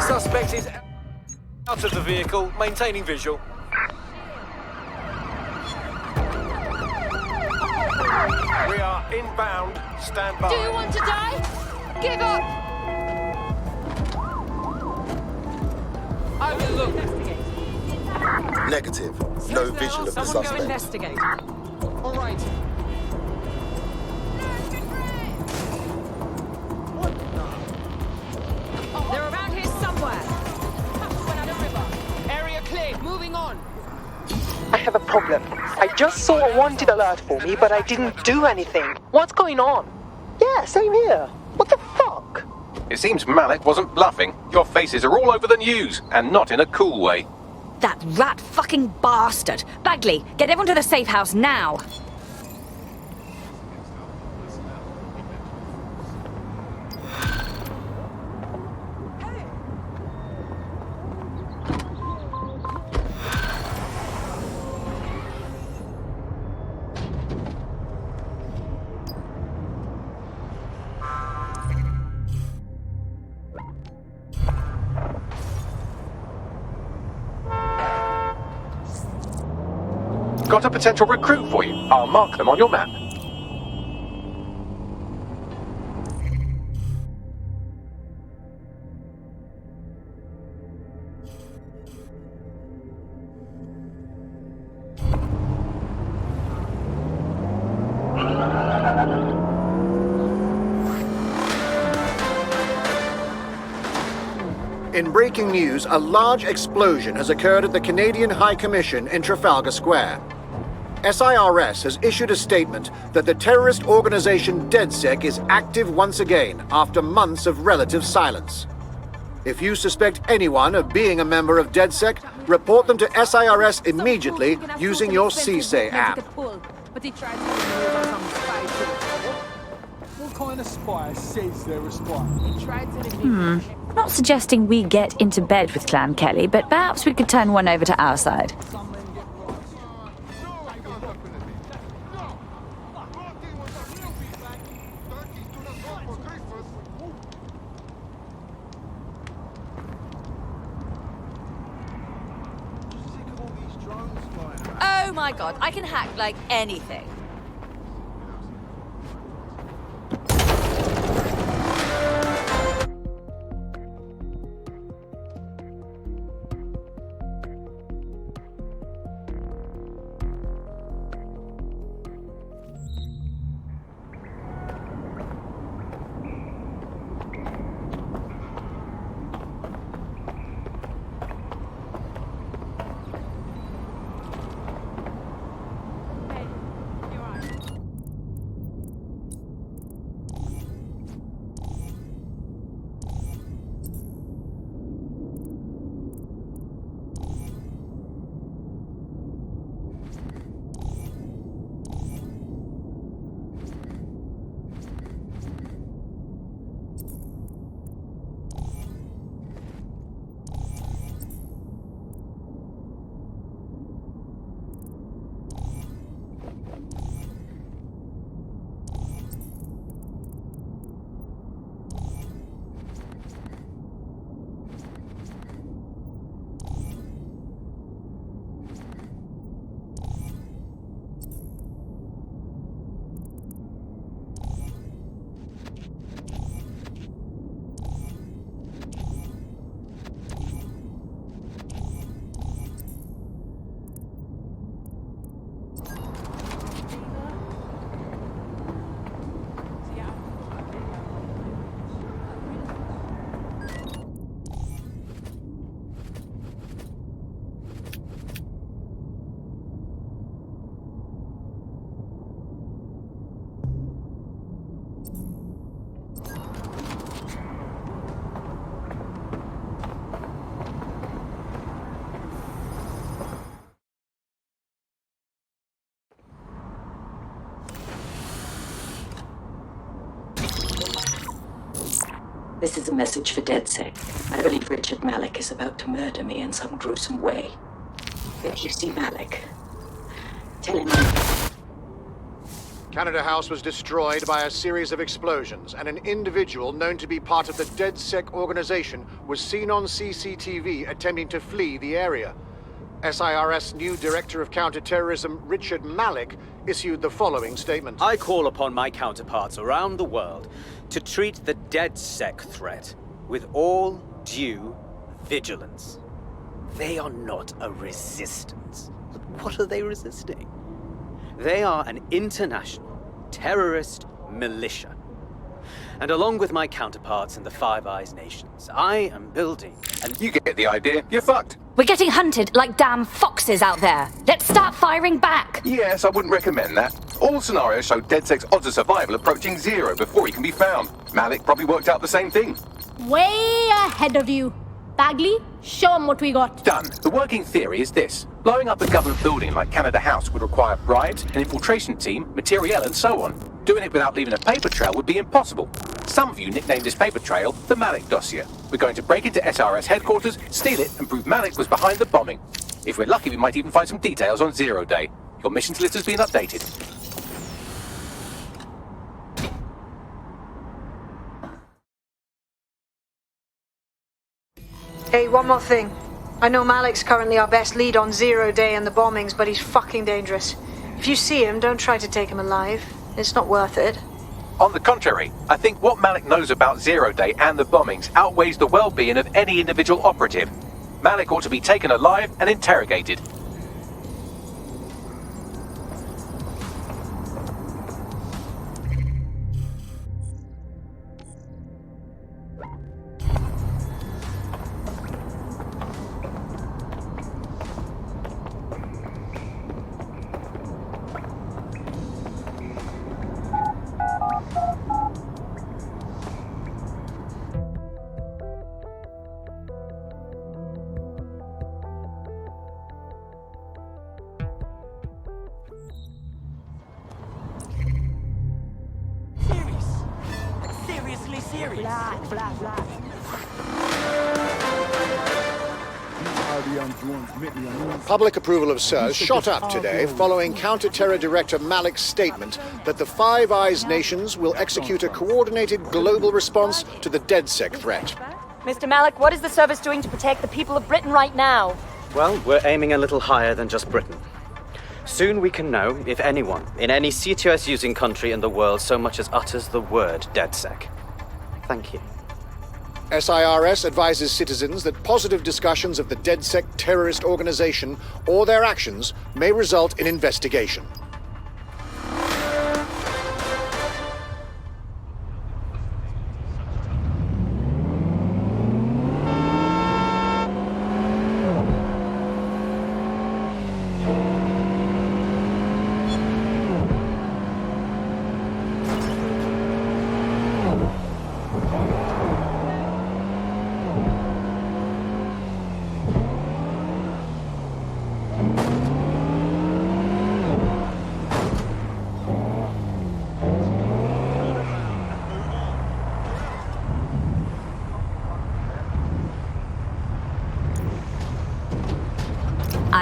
Suspect is out of the vehicle, maintaining visual. We are inbound. Stand by. Do you want to die? Give up! I will look. Negative. No visual of the Someone go suspect. investigate. All right. They're around here somewhere. Area cleared. Moving on. I have a problem. I just saw a wanted alert for me, but I didn't do anything. What's going on? Yeah, same here. What the fuck? It seems Malik wasn't bluffing. Your faces are all over the news, and not in a cool way. That rat fucking bastard. Bagley, get everyone to the safe house now. Got a potential recruit for you. I'll mark them on your map. In breaking news, a large explosion has occurred at the Canadian High Commission in Trafalgar Square. SIRS has issued a statement that the terrorist organization DedSec is active once again after months of relative silence. If you suspect anyone of being a member of DedSec, report them to SIRS immediately using your CSAY app. But he tried to get me on some spy shit. What kind of spy says they're a spy? He tried to Not suggesting we get into bed with Clan Kelly, but perhaps we could turn one over to our side. Oh my god, I can hack like anything. This is a message for DedSec. I believe Richard Malik is about to murder me in some gruesome way. If you see Malik, tell him Canada House was destroyed by a series of explosions, and an individual known to be part of the DedSec organization was seen on CCTV attempting to flee the area. SIRS new Director of Counterterrorism Richard Malik issued the following statement. I call upon my counterparts around the world to treat the DedSec threat with all due vigilance. They are not a resistance. What are they resisting? They are an international terrorist militia. And along with my counterparts in the Five Eyes nations, I am building and you get the idea. You're fucked. We're getting hunted like damn foxes out there. Let's start firing back. Yes, I wouldn't recommend that. All scenarios show DedSec's odds of survival approaching 0 before he can be found. Malik probably worked out the same thing. Way ahead of you. Bagley, show him what we got. Done. The working theory is this. Blowing up a government building like Canada House would require bribes, an infiltration team, materiel, and so on. Doing it without leaving a paper trail would be impossible. Some of you nicknamed this paper trail the Malik dossier. We're going to break into SRS headquarters, steal it, and prove Malik was behind the bombing. If we're lucky, we might even find some details on 0 Day. Your missions list has been updated. Hey, one more thing. I know Malik's currently our best lead on 0 Day and the bombings, but he's fucking dangerous. If you see him, don't try to take him alive. It's not worth it. On the contrary, I think what Malik knows about 0 Day and the bombings outweighs the well-being of any individual operative. Malik ought to be taken alive and interrogated. Public approval of SIRS shot up today following Counter-Terror Director Malik's statement that the Five Eyes nations will execute a coordinated global response to the DedSec threat. Mr. Malik, what is the service doing to protect the people of Britain right now? well, we're aiming a little higher than just Britain. Soon we can know if anyone in any CTOS-using country in the world so much as utters the word DedSec. Thank you. SIRS advises citizens that positive discussions of the DedSec terrorist organization or their actions may result in investigation.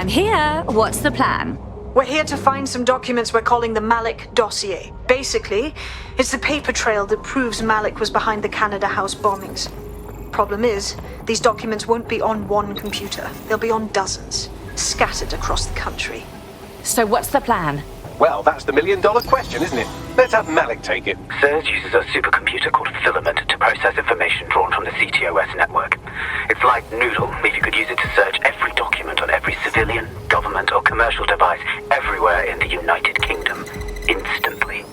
I'm here. What's the plan? We're here to find some documents we're calling the Malik dossier. Basically, it's the paper trail that proves Malik was behind the Canada House bombings. Problem is, these documents won't be on one computer. They'll be on dozens, scattered across the country. So what's the plan? Well, that's the million-dollar question, isn't it? Let's have Malik take it. SIRS uses a supercomputer called Filament to process information drawn from the CTOS network. It's like Noodle, if you could use it to search every document on every civilian, government or commercial device everywhere in the United Kingdom, instantly.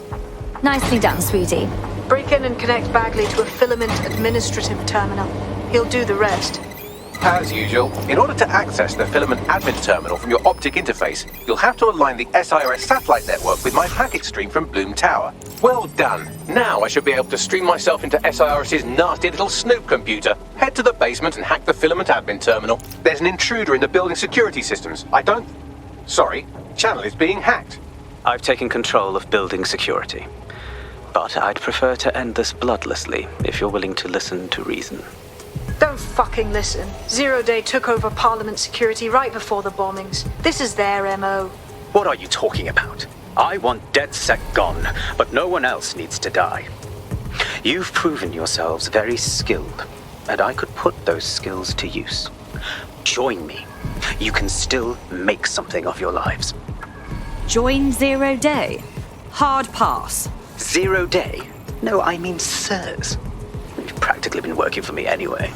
Nicely done, sweetie. Break in and connect Bagley to a Filament administrative terminal. He'll do the rest. As usual, in order to access the Filament admin terminal from your optic interface, you'll have to align the SIRS satellite network with my packet stream from Bloom Tower. Well done. Now I should be able to stream myself into SIRS's nasty little snoop computer, head to the basement and hack the Filament admin terminal. There's an intruder in the building security systems. Sorry, channel is being hacked. I've taken control of building security. But I'd prefer to end this bloodlessly, if you're willing to listen to reason. Don't fucking listen. Zero Day took over Parliament security right before the bombings. This is their MO. What are you talking about? I want DedSec gone, but no one else needs to die. You've proven yourselves very skilled, and I could put those skills to use. Join me. You can still make something of your lives. Join Zero Day? Hard pass. 0 Day? No, I mean sirs. You've practically been working for me anyway.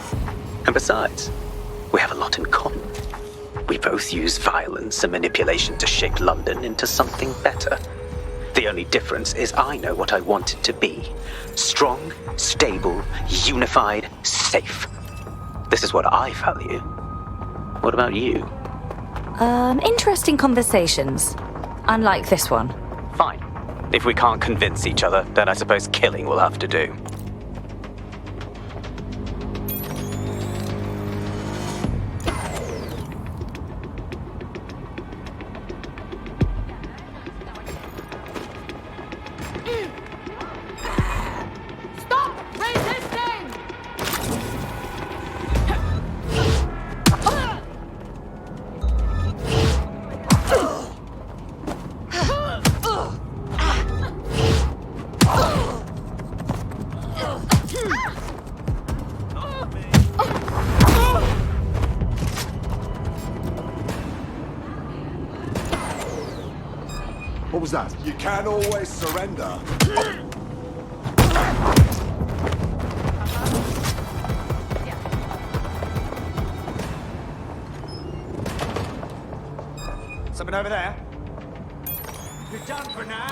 And besides, we have a lot in common. We both use violence and manipulation to shape London into something better. The only difference is I know what I want it to be. Strong, stable, unified, safe. This is what I value. What about you? Interesting conversations. Unlike this one. Fine. If we can't convince each other, then I suppose killing will have to do. Stop resisting! What was that? You can always surrender. Something over there? You're done for now.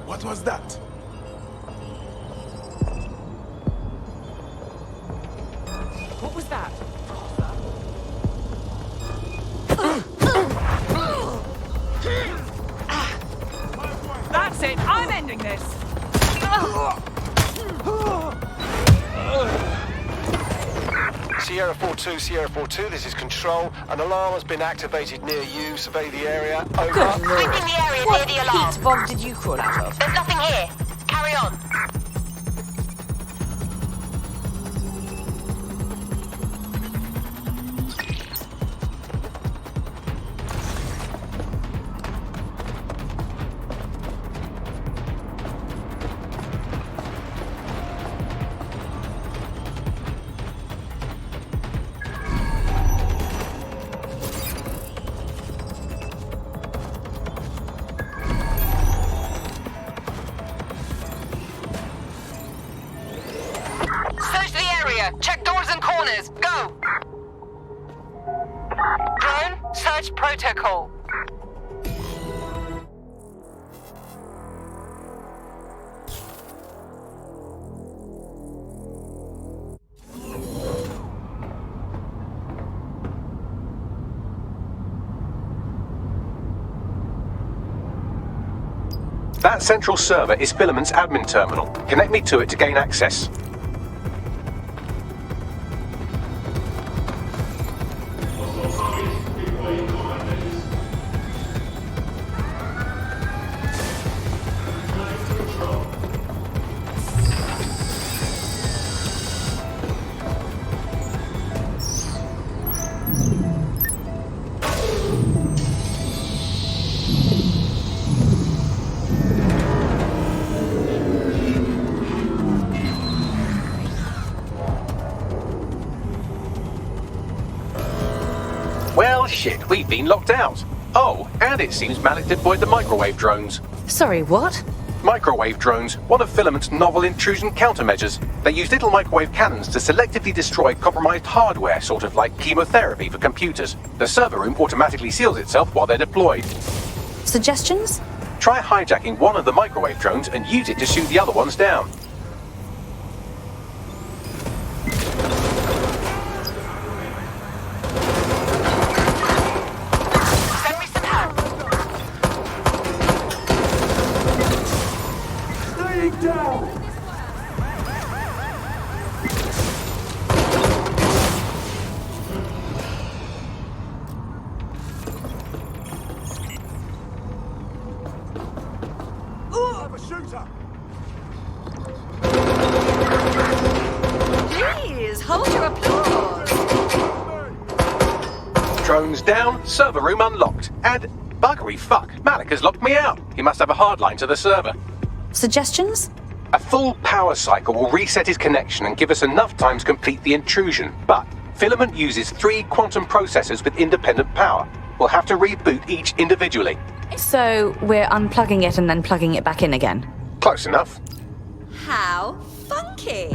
What was that? What was that? That's it! I'm ending this! Sierra 4-2, Sierra 4-2, this is Control. An alarm has been activated near you. Survey the area. Over. Good. Sweeping the area What near the alarm. heat bomb did you crawl out of? There's nothing here. Carry on. Check doors and corners. Go! Drone, search protocol. That central server is Filament's admin terminal. Connect me to it to gain access. shit, we've been locked out. Oh, and it seems Malik deployed the microwave drones. Sorry, what? Microwave drones, one of Filament's novel intrusion countermeasures. They use little microwave cannons to selectively destroy compromised hardware, sort of like chemotherapy for computers. The server room automatically seals itself while they're deployed. Suggestions? Try hijacking one of the microwave drones and use it to shoot the other ones down. Please, hold your applause. Drones down, server room unlocked. And buggery fuck, Malik has locked me out. He must have a hard line to the server. Suggestions? A full power cycle will reset his connection and give us enough time to complete the intrusion. But Filament uses 3 quantum processors with independent power. We'll have to reboot each individually. So we're unplugging it and then plugging it back in again? Close enough. How funky.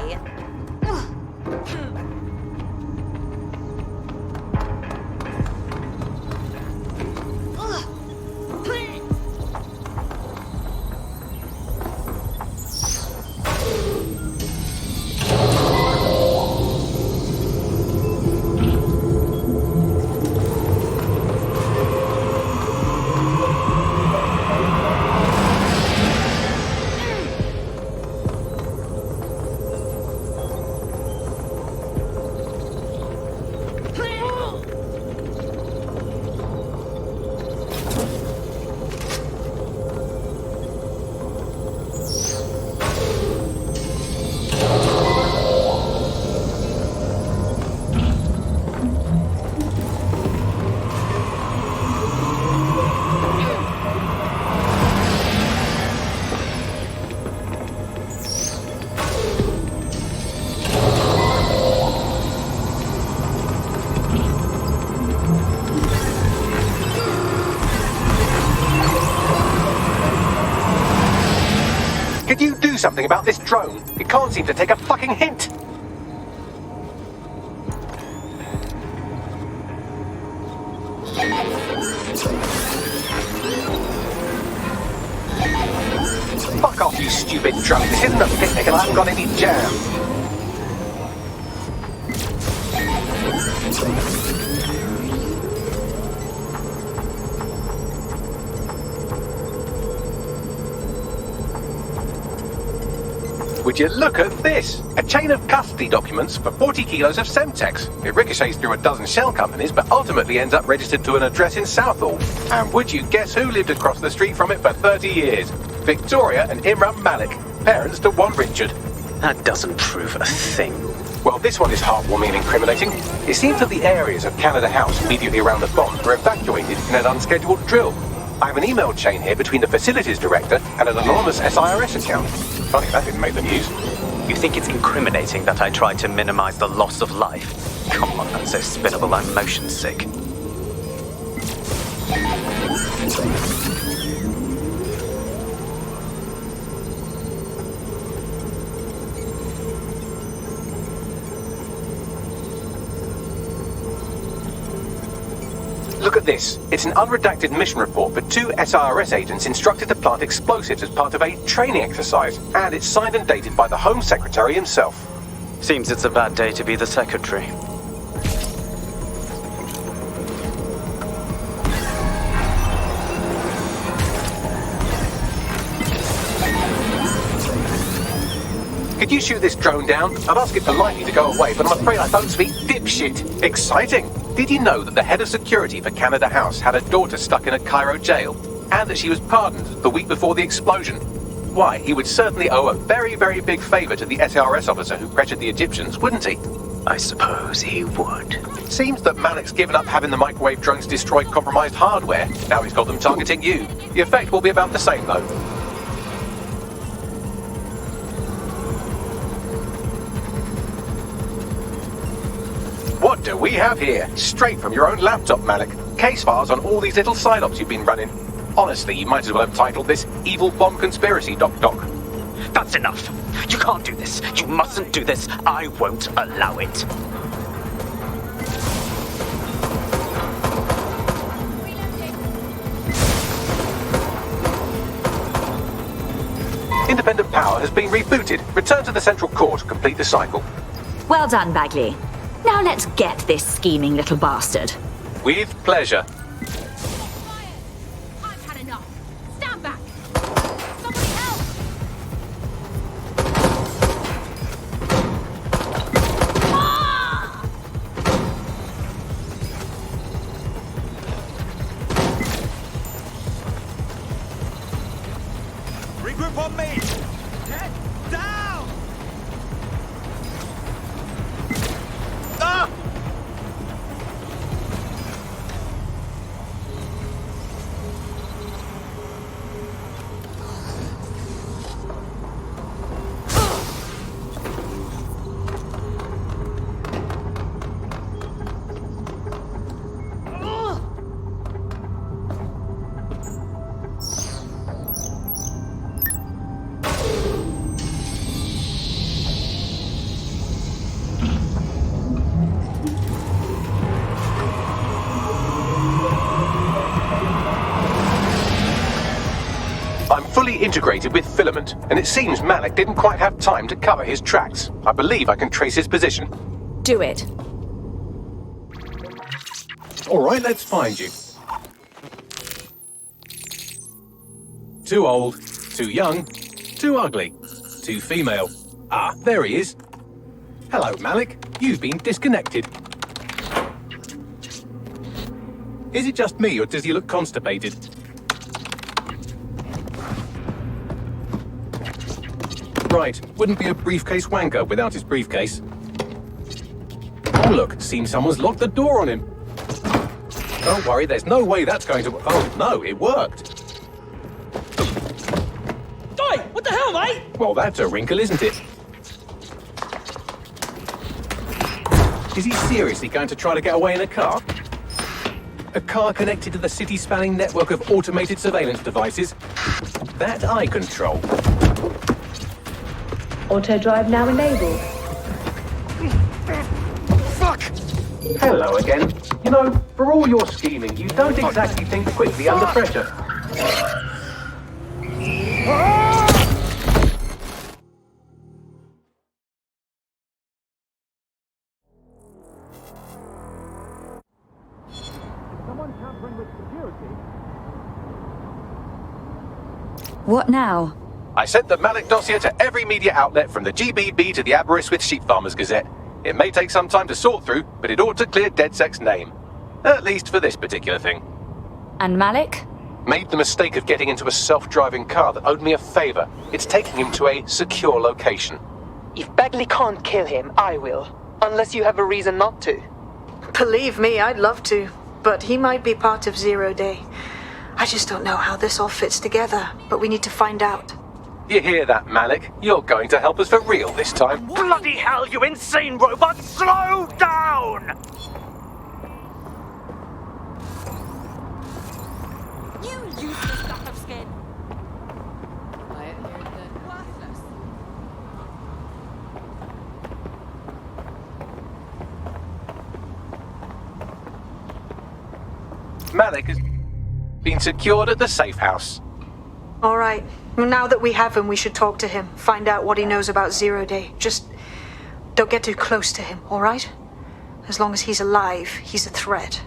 Could you do something about this drone? It can't seem to take a fucking hint. Fuck off, you stupid drone. This isn't a picnic and I haven't got any jam. Would you look at this? A chain of custody documents for 40 kilos of Semtex. It ricochets through a dozen shell companies, but ultimately ends up registered to an address in Southall. And would you guess who lived across the street from it for 30 years? Victoria and Imran Malik, parents to one Richard. That doesn't prove a thing. Well, this one is heartwarming and incriminating. It seems that the areas of Canada House immediately around the bomb were evacuated in an unscheduled drill. I have an email chain here between the facilities director and an anonymous SIRS account. Funny that didn't make the news. You think it's incriminating that I tried to minimize the loss of life? Come on, that's so spinnable, I'm motion sick. Look at this. It's an unredacted mission report for 2 SIRS agents instructed to plant explosives as part of a training exercise, and it's signed and dated by the Home Secretary himself. Seems it's a bad day to be the secretary. Could you shoot this drone down? I'd ask it politely to go away, but I'm afraid I don't speak dipshit. Exciting! Did you know that the head of security for Canada House had a daughter stuck in a Cairo jail? And that she was pardoned the week before the explosion? Why, he would certainly owe a very, very big favour to the SRS officer who pressured the Egyptians, wouldn't he? I suppose he would. Seems that Malik's given up having the microwave drones destroy compromised hardware. Now he's got them targeting you. The effect will be about the same, though. What do we have here? Straight from your own laptop, Malik. case files on all these little psyops you've been running. Honestly, you might as well have titled this Evil Bomb Conspiracy, Doc. That's enough. You can't do this. You mustn't do this. I won't allow it. Independent power has been rebooted. Return to the central core to complete the cycle. Well done, Bagley. Now let's get this scheming little bastard. With pleasure. I've had enough. Stand back. Somebody help! Regroup on me! Get down! Ah! I'm fully integrated with Filament, and it seems Malik didn't quite have time to cover his tracks. I believe I can trace his position. Do it. All right, let's find you. Too old, too young, too ugly, too female. Ah, there he is. Hello, Malik. You've been disconnected. Is it just me, or does he look constipated? Right, wouldn't be a briefcase wanker without his briefcase. Oh look, seems someone's locked the door on him. Don't worry, there's no way that's going to... Oh no, it worked. Oi! What the hell, mate? Well, that's a wrinkle, isn't it? Is he seriously going to try to get away in a car? A car connected to the city-spanning network of automated surveillance devices? That I control. Auto drive now enabled. Fuck! Hello again. You know, for all your scheming, you don't exactly think quickly under pressure. Someone tampering with security? What now? I sent the Malik dossier to every media outlet from the GBB to the Aberystwyth Sheep Farmers Gazette. It may take some time to sort through, but it ought to clear DedSec's name. At least for this particular thing. And Malik? Made the mistake of getting into a self-driving car that owed me a favor. It's taking him to a secure location. If Bagley can't kill him, I will. Unless you have a reason not to. Believe me, I'd love to. But he might be part of Zero Day. I just don't know how this all fits together, but we need to find out. You hear that, Malik? You're going to help us for real this time. Bloody hell, you insane robot! Slow down! You useless duck of skin. Worthless. Malik has been secured at the safe house. All right. Now that we have him, we should talk to him. Find out what he knows about Zero Day. Just don't get too close to him, all right? As long as he's alive, he's a threat.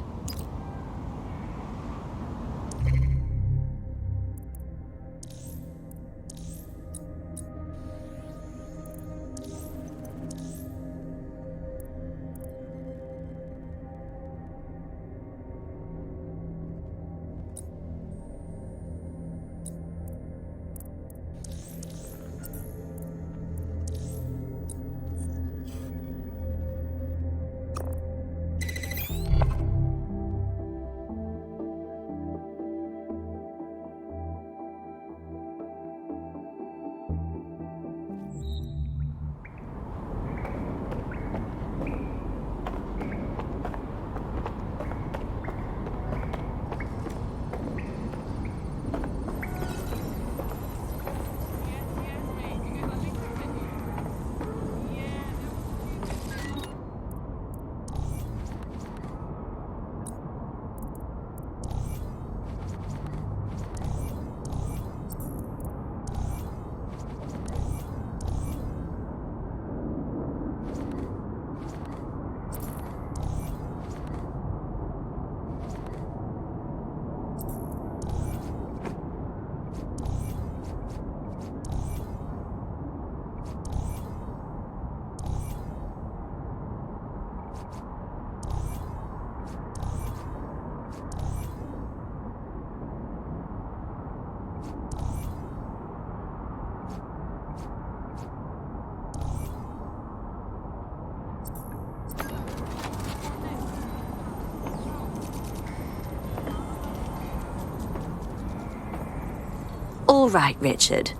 All right, Richard.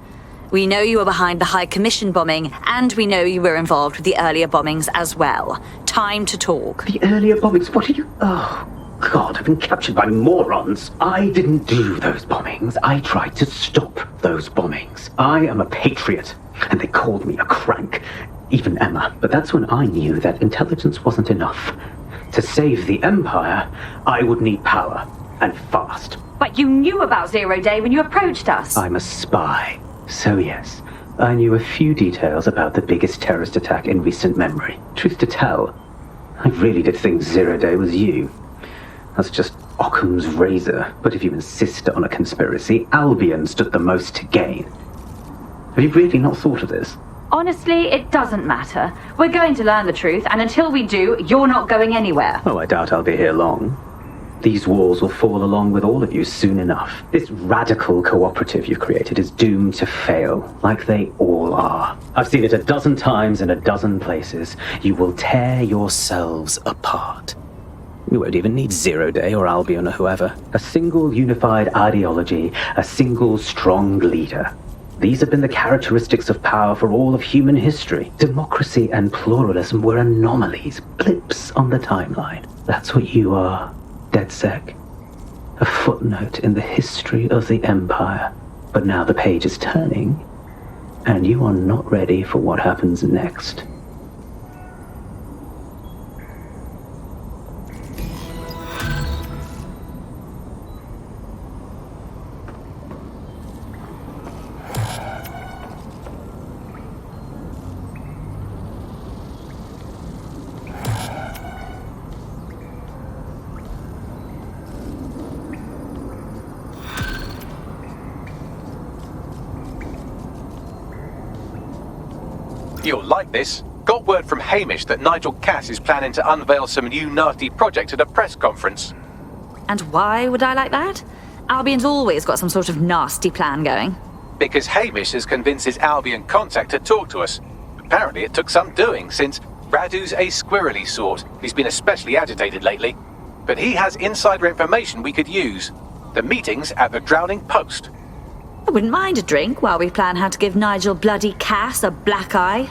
We know you were behind the High Commission bombing, and we know you were involved with the earlier bombings as well. Time to talk. The earlier bombings? What are you... Oh, God, I've been captured by morons. I didn't do those bombings. I tried to stop those bombings. I am a patriot, and they called me a crank. Even Emma. But that's when I knew that intelligence wasn't enough. To save the Empire, I would need power, and fast. But you knew about Zero Day when you approached us. I'm a spy. So yes, I knew a few details about the biggest terrorist attack in recent memory. Truth to tell, I really did think Zero Day was you. That's just Occam's razor. But if you insist on a conspiracy, Albion stood the most to gain. Have you really not thought of this? Honestly, it doesn't matter. We're going to learn the truth, and until we do, you're not going anywhere. Oh, I doubt I'll be here long. These walls will fall along with all of you soon enough. This radical cooperative you've created is doomed to fail, like they all are. I've seen it a dozen times in a dozen places. You will tear yourselves apart. You won't even need Zero Day or Albion or whoever. A single unified ideology, a single strong leader. These have been the characteristics of power for all of human history. Democracy and pluralism were anomalies, blips on the timeline. That's what you are. DedSec, a footnote in the history of the Empire. But now the page is turning, and you are not ready for what happens next. You'll like this. Got word from Hamish that Nigel Cass is planning to unveil some new nasty project at a press conference. And why would I like that? Albion's always got some sort of nasty plan going. Because Hamish has convinced his Albion contact to talk to us. Apparently it took some doing, since Radu's a squirrely sort. He's been especially agitated lately. But he has insider information we could use. The meeting's at the Drowning Post. I wouldn't mind a drink while we plan how to give Nigel bloody Cass a black eye.